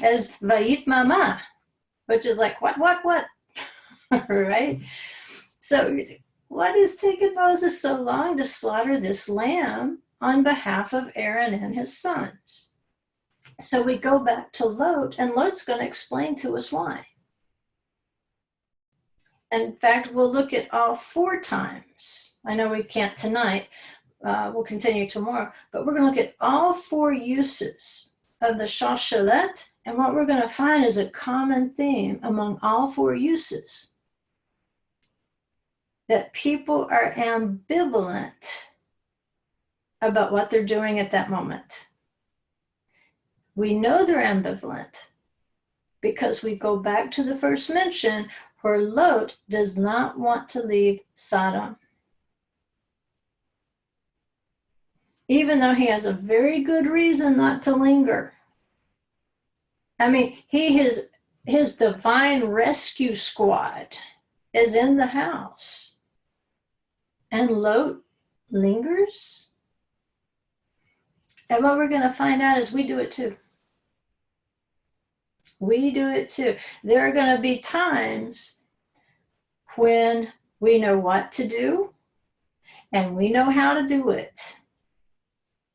as Vayitmama, which is like, what? Right? So what is taking Moses so long to slaughter this lamb on behalf of Aaron and his sons? So we go back to Lot, and Lot's going to explain to us why. In fact, we'll look at all 4 times. I know we can't tonight. We'll continue tomorrow. But we're going to look at all 4 uses of the Shalshelet, and what we're going to find is a common theme among all 4 uses. That people are ambivalent about what they're doing at that moment. We know they're ambivalent because we go back to the first mention where Lot does not want to leave Sodom. Even though he has a very good reason not to linger. I mean, his divine rescue squad is in the house. And Lot lingers? And what we're going to find out is we do it too. We do it too. There are going to be times when we know what to do and we know how to do it.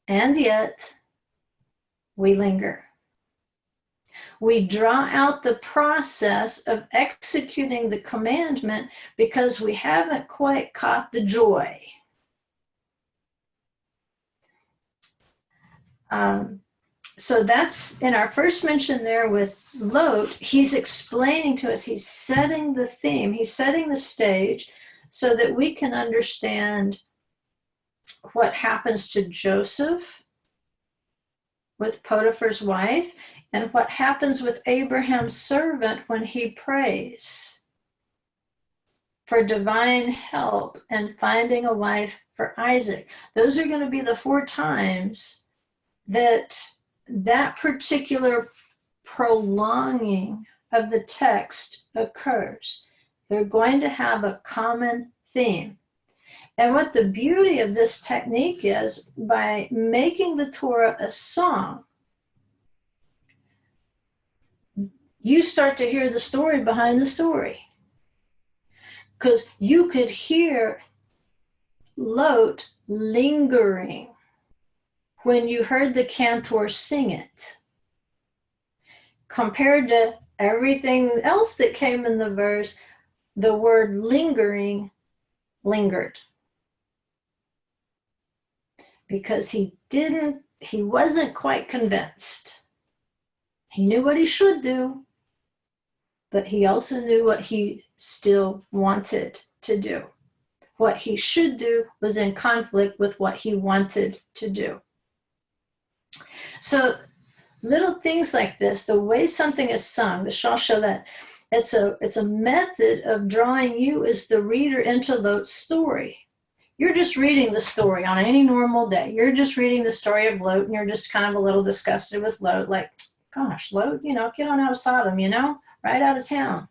And yet, we linger. We draw out the process of executing the commandment because we haven't quite caught the joy. So that's in our first mention there with Lot. He's explaining to us, he's setting the theme, he's setting the stage so that we can understand what happens to Joseph with Potiphar's wife and what happens with Abraham's servant when he prays for divine help and finding a wife for Isaac. Those are going to be the 4 times that particular prolonging of the text occurs. They're going to have a common theme. And what the beauty of this technique is, by making the Torah a song, you start to hear the story behind the story. Because you could hear Lot lingering when you heard the cantor sing it, compared to everything else that came in the verse. The word lingering lingered because he wasn't quite convinced. He knew what he should do, but he also knew what he still wanted to do. What he should do was in conflict with what he wanted to do. So little things like this, the way something is sung, the Shalshelet, it's a method of drawing you as the reader into Lot's story. You're just reading the story on any normal day. You're just reading the story of Lot, and you're just kind of a little disgusted with Lot, like, gosh, Lot, get on out of Sodom, right out of town.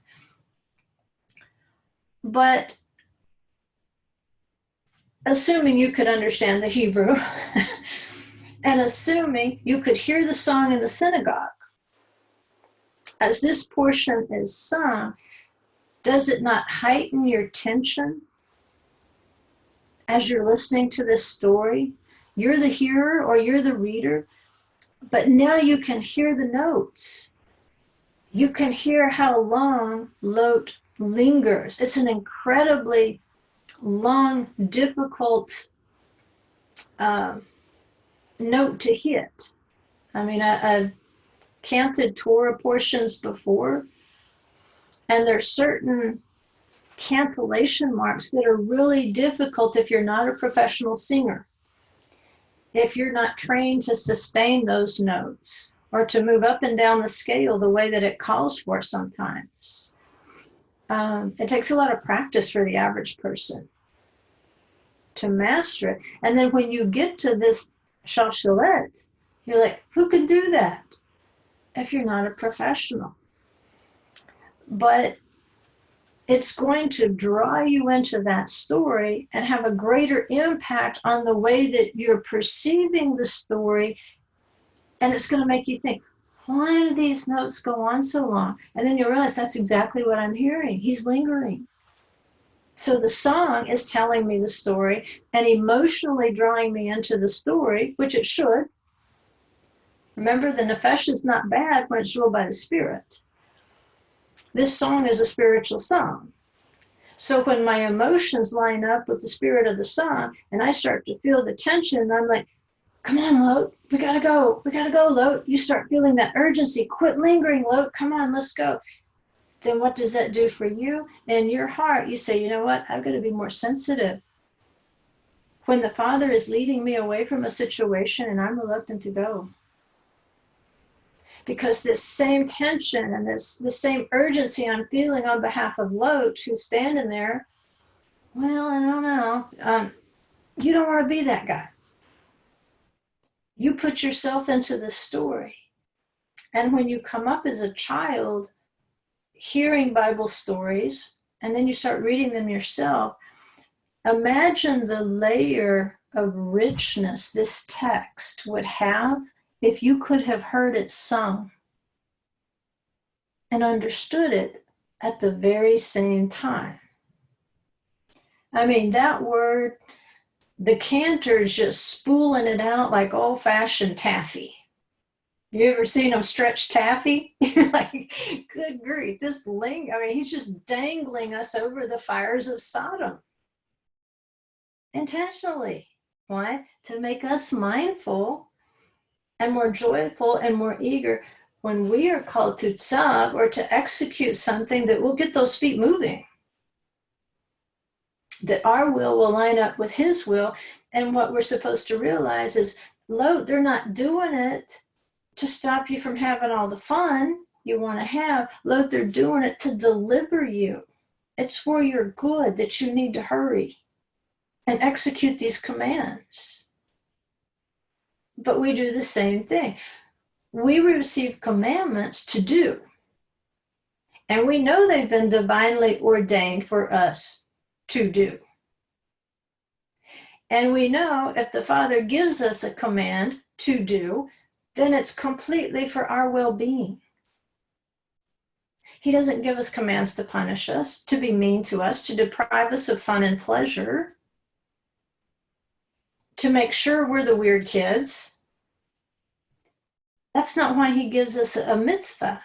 But assuming you could understand the Hebrew, and assuming you could hear the song in the synagogue, as this portion is sung, does it not heighten your tension as you're listening to this story? You're the hearer or you're the reader, but now you can hear the notes. You can hear how long Lot lingers. It's an incredibly long, difficult note to hit. I mean, I've canted Torah portions before, and there's certain cantillation marks that are really difficult if you're not a professional singer. If you're not trained to sustain those notes or to move up and down the scale the way that it calls for sometimes. It takes a lot of practice for the average person to master it. And then when you get to this Shalshelet, you're like, who can do that if you're not a professional? But it's going to draw you into that story and have a greater impact on the way that you're perceiving the story. And it's going to make you think, why do these notes go on so long? And then you realize that's exactly what I'm hearing. He's lingering. So the song is telling me the story and emotionally drawing me into the story, which it should. Remember, the nefesh is not bad when it's ruled by the spirit. This song is a spiritual song. So when my emotions line up with the spirit of the song and I start to feel the tension, I'm like, come on, Lot, we gotta go, Lot. You start feeling that urgency. Quit lingering, Lot. Come on, let's go. Then what does that do for you? In your heart, you say, you know what? I've got to be more sensitive. When the Father is leading me away from a situation and I'm reluctant to go. Because this same tension and this same urgency I'm feeling on behalf of Lot, who's standing there, well, I don't know. You don't want to be that guy. You put yourself into the story. And when you come up as a child, hearing Bible stories, and then you start reading them yourself, imagine the layer of richness this text would have if you could have heard it sung and understood it at the very same time. I mean, that word, the cantor's just spooling it out like old-fashioned taffy. You ever seen them stretch taffy? You're like, good grief, this I mean, he's just dangling us over the fires of Sodom. Intentionally. Why? To make us mindful and more joyful and more eager when we are called to Tzav or to execute something that will get those feet moving. That our will line up with his will. And what we're supposed to realize is, Lot, they're not doing it to stop you from having all the fun you want to have. Lot, they're doing it to deliver you. It's for your good that you need to hurry and execute these commands. But we do the same thing. We receive commandments to do. And we know they've been divinely ordained for us to do. And we know if the Father gives us a command to do, then it's completely for our well-being. He doesn't give us commands to punish us, to be mean to us, to deprive us of fun and pleasure, to make sure we're the weird kids. That's not why he gives us a mitzvah.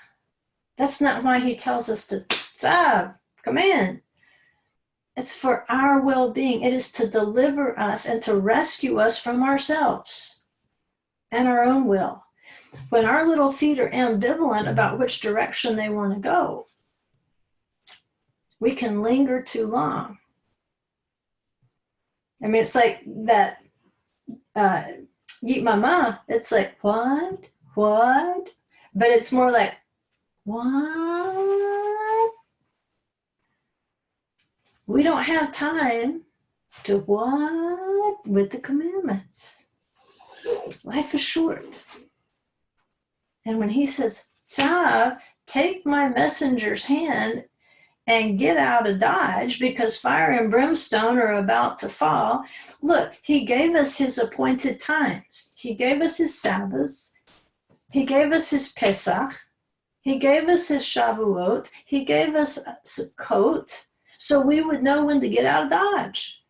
That's not why he tells us to Tzav, command. It's for our well-being. It is to deliver us and to rescue us from ourselves and our own will. When our little feet are ambivalent about which direction they want to go, we can linger too long. I mean, it's like that Yit Mama. It's like, what? But it's more like, what? We don't have time to what with the commandments. Life is short. And when he says, Tzav, take my messenger's hand and get out of Dodge because fire and brimstone are about to fall. Look, he gave us his appointed times. He gave us his Sabbaths. He gave us his Pesach. He gave us his Shavuot. He gave us Sukkot so we would know when to get out of Dodge.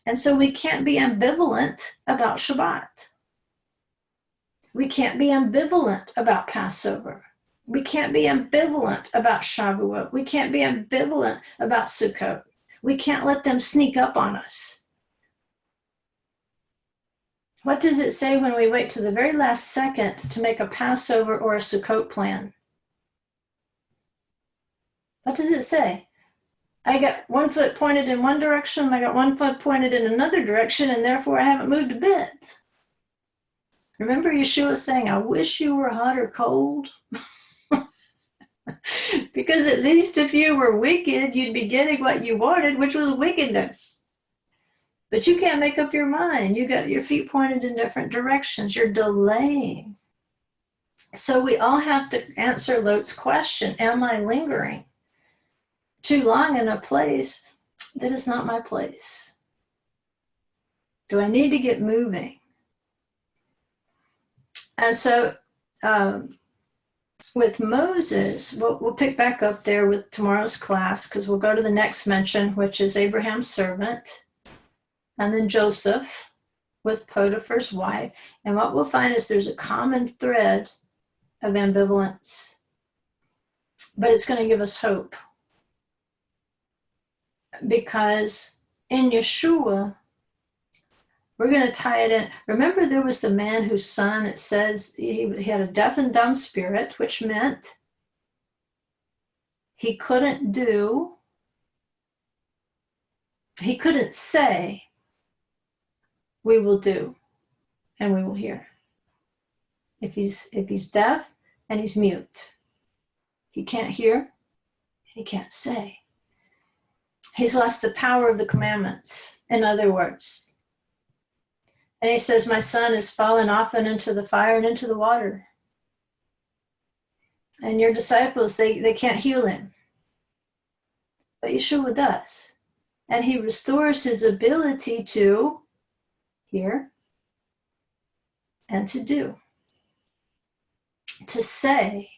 And so we can't be ambivalent about Shabbat. We can't be ambivalent about Passover. We can't be ambivalent about Shavuot. We can't be ambivalent about Sukkot. We can't let them sneak up on us. What does it say when we wait to the very last second to make a Passover or a Sukkot plan? What does it say? I got one foot pointed in one direction, I got one foot pointed in another direction, and therefore I haven't moved a bit. Remember Yeshua saying, I wish you were hot or cold? Because at least if you were wicked, you'd be getting what you wanted, which was wickedness. But you can't make up your mind. You got your feet pointed in different directions. You're delaying. So we all have to answer Lot's question, am I lingering too long in a place that is not my place? Do I need to get moving? And so with Moses, we'll pick back up there with tomorrow's class, because we'll go to the next mention, which is Abraham's servant, and then Joseph with Potiphar's wife. And what we'll find is there's a common thread of ambivalence, but it's going to give us hope. Because in Yeshua, we're going to tie it in. Remember, there was the man whose son, it says, he had a deaf and dumb spirit, which meant he couldn't say, we will do, and we will hear. If he's deaf and he's mute, he can't hear, and he can't say. He's lost the power of the commandments, in other words. And he says, my son is fallen often into the fire and into the water. And your disciples, they can't heal him. But Yeshua does. And he restores his ability to hear and to do. To say,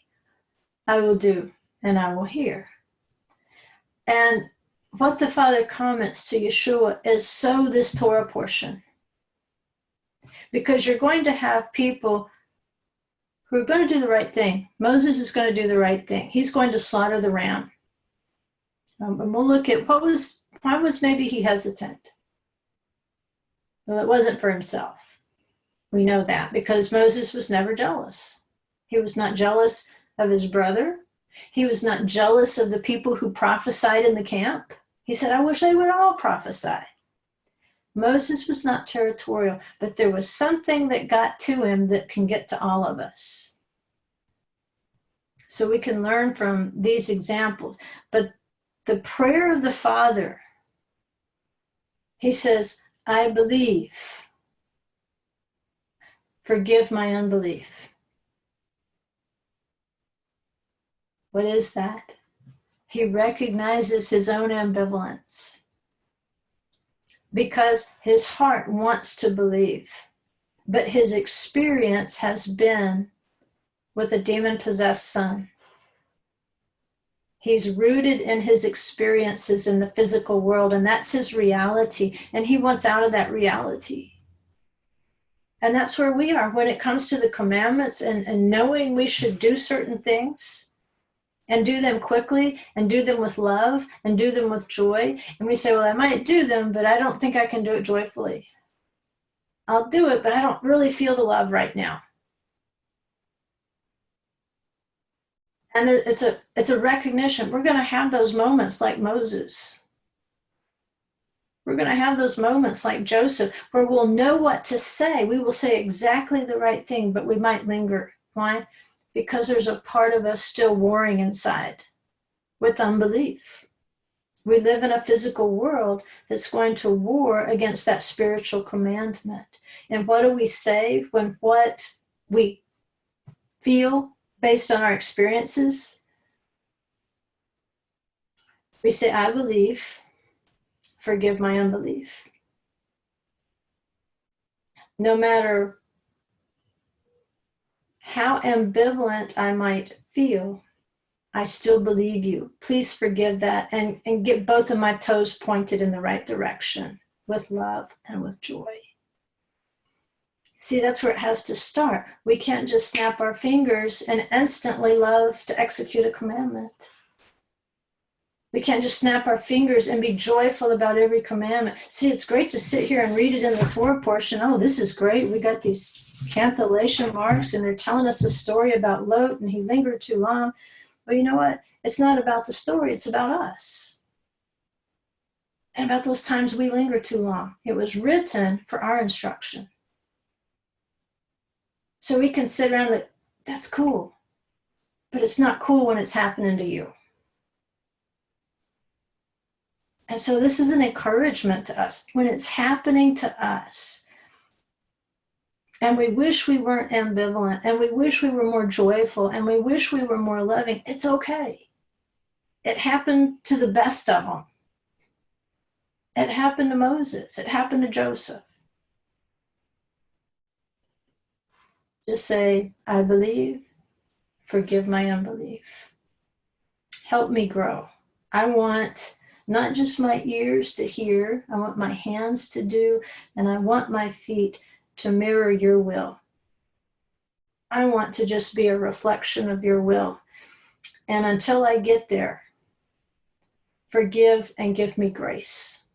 I will do and I will hear. And what the Father comments to Yeshua is sow this Torah portion. Because you're going to have people who are going to do the right thing. Moses is going to do the right thing. He's going to slaughter the ram. And we'll look at why was maybe he hesitant? Well, it wasn't for himself. We know that because Moses was never jealous. He was not jealous of his brother. He was not jealous of the people who prophesied in the camp. He said, I wish they would all prophesy. Moses was not territorial, but there was something that got to him that can get to all of us. So we can learn from these examples. But the prayer of the Father, he says, I believe. Forgive my unbelief. What is that? He recognizes his own ambivalence because his heart wants to believe, but his experience has been with a demon-possessed son. He's rooted in his experiences in the physical world, and that's his reality, and he wants out of that reality. And that's where we are when it comes to the commandments and knowing we should do certain things and do them quickly and do them with love and do them with joy. And we say, well, I might do them, but I don't think I can do it joyfully. I'll do it, but I don't really feel the love right now. And it's a recognition. We're going to have those moments like Moses. We're going to have those moments like Joseph where we'll know what to say. We will say exactly the right thing, but we might linger. Why? Because there's a part of us still warring inside with unbelief. We live in a physical world that's going to war against that spiritual commandment. And what do we say when what we feel based on our experiences? We say, I believe, forgive my unbelief. No matter how ambivalent I might feel, I still believe you. Please forgive that and get both of my toes pointed in the right direction with love and with joy. See, that's where it has to start. We can't just snap our fingers and instantly love to execute a commandment. We can't just snap our fingers and be joyful about every commandment. See, it's great to sit here and read it in the Torah portion. Oh, this is great. We got these cantillation marks, and they're telling us a story about Lot, and he lingered too long. But you know what? It's not about the story. It's about us. And about those times we linger too long. It was written for our instruction. So we can sit around like, that's cool. But it's not cool when it's happening to you. And so this is an encouragement to us. When it's happening to us, and we wish we weren't ambivalent, and we wish we were more joyful, and we wish we were more loving, it's okay. It happened to the best of them. It happened to Moses. It happened to Joseph. Just say, I believe, forgive my unbelief. Help me grow. I want not just my ears to hear, I want my hands to do, and I want my feet to mirror your will. I want to just be a reflection of your will. And until I get there, forgive and give me grace.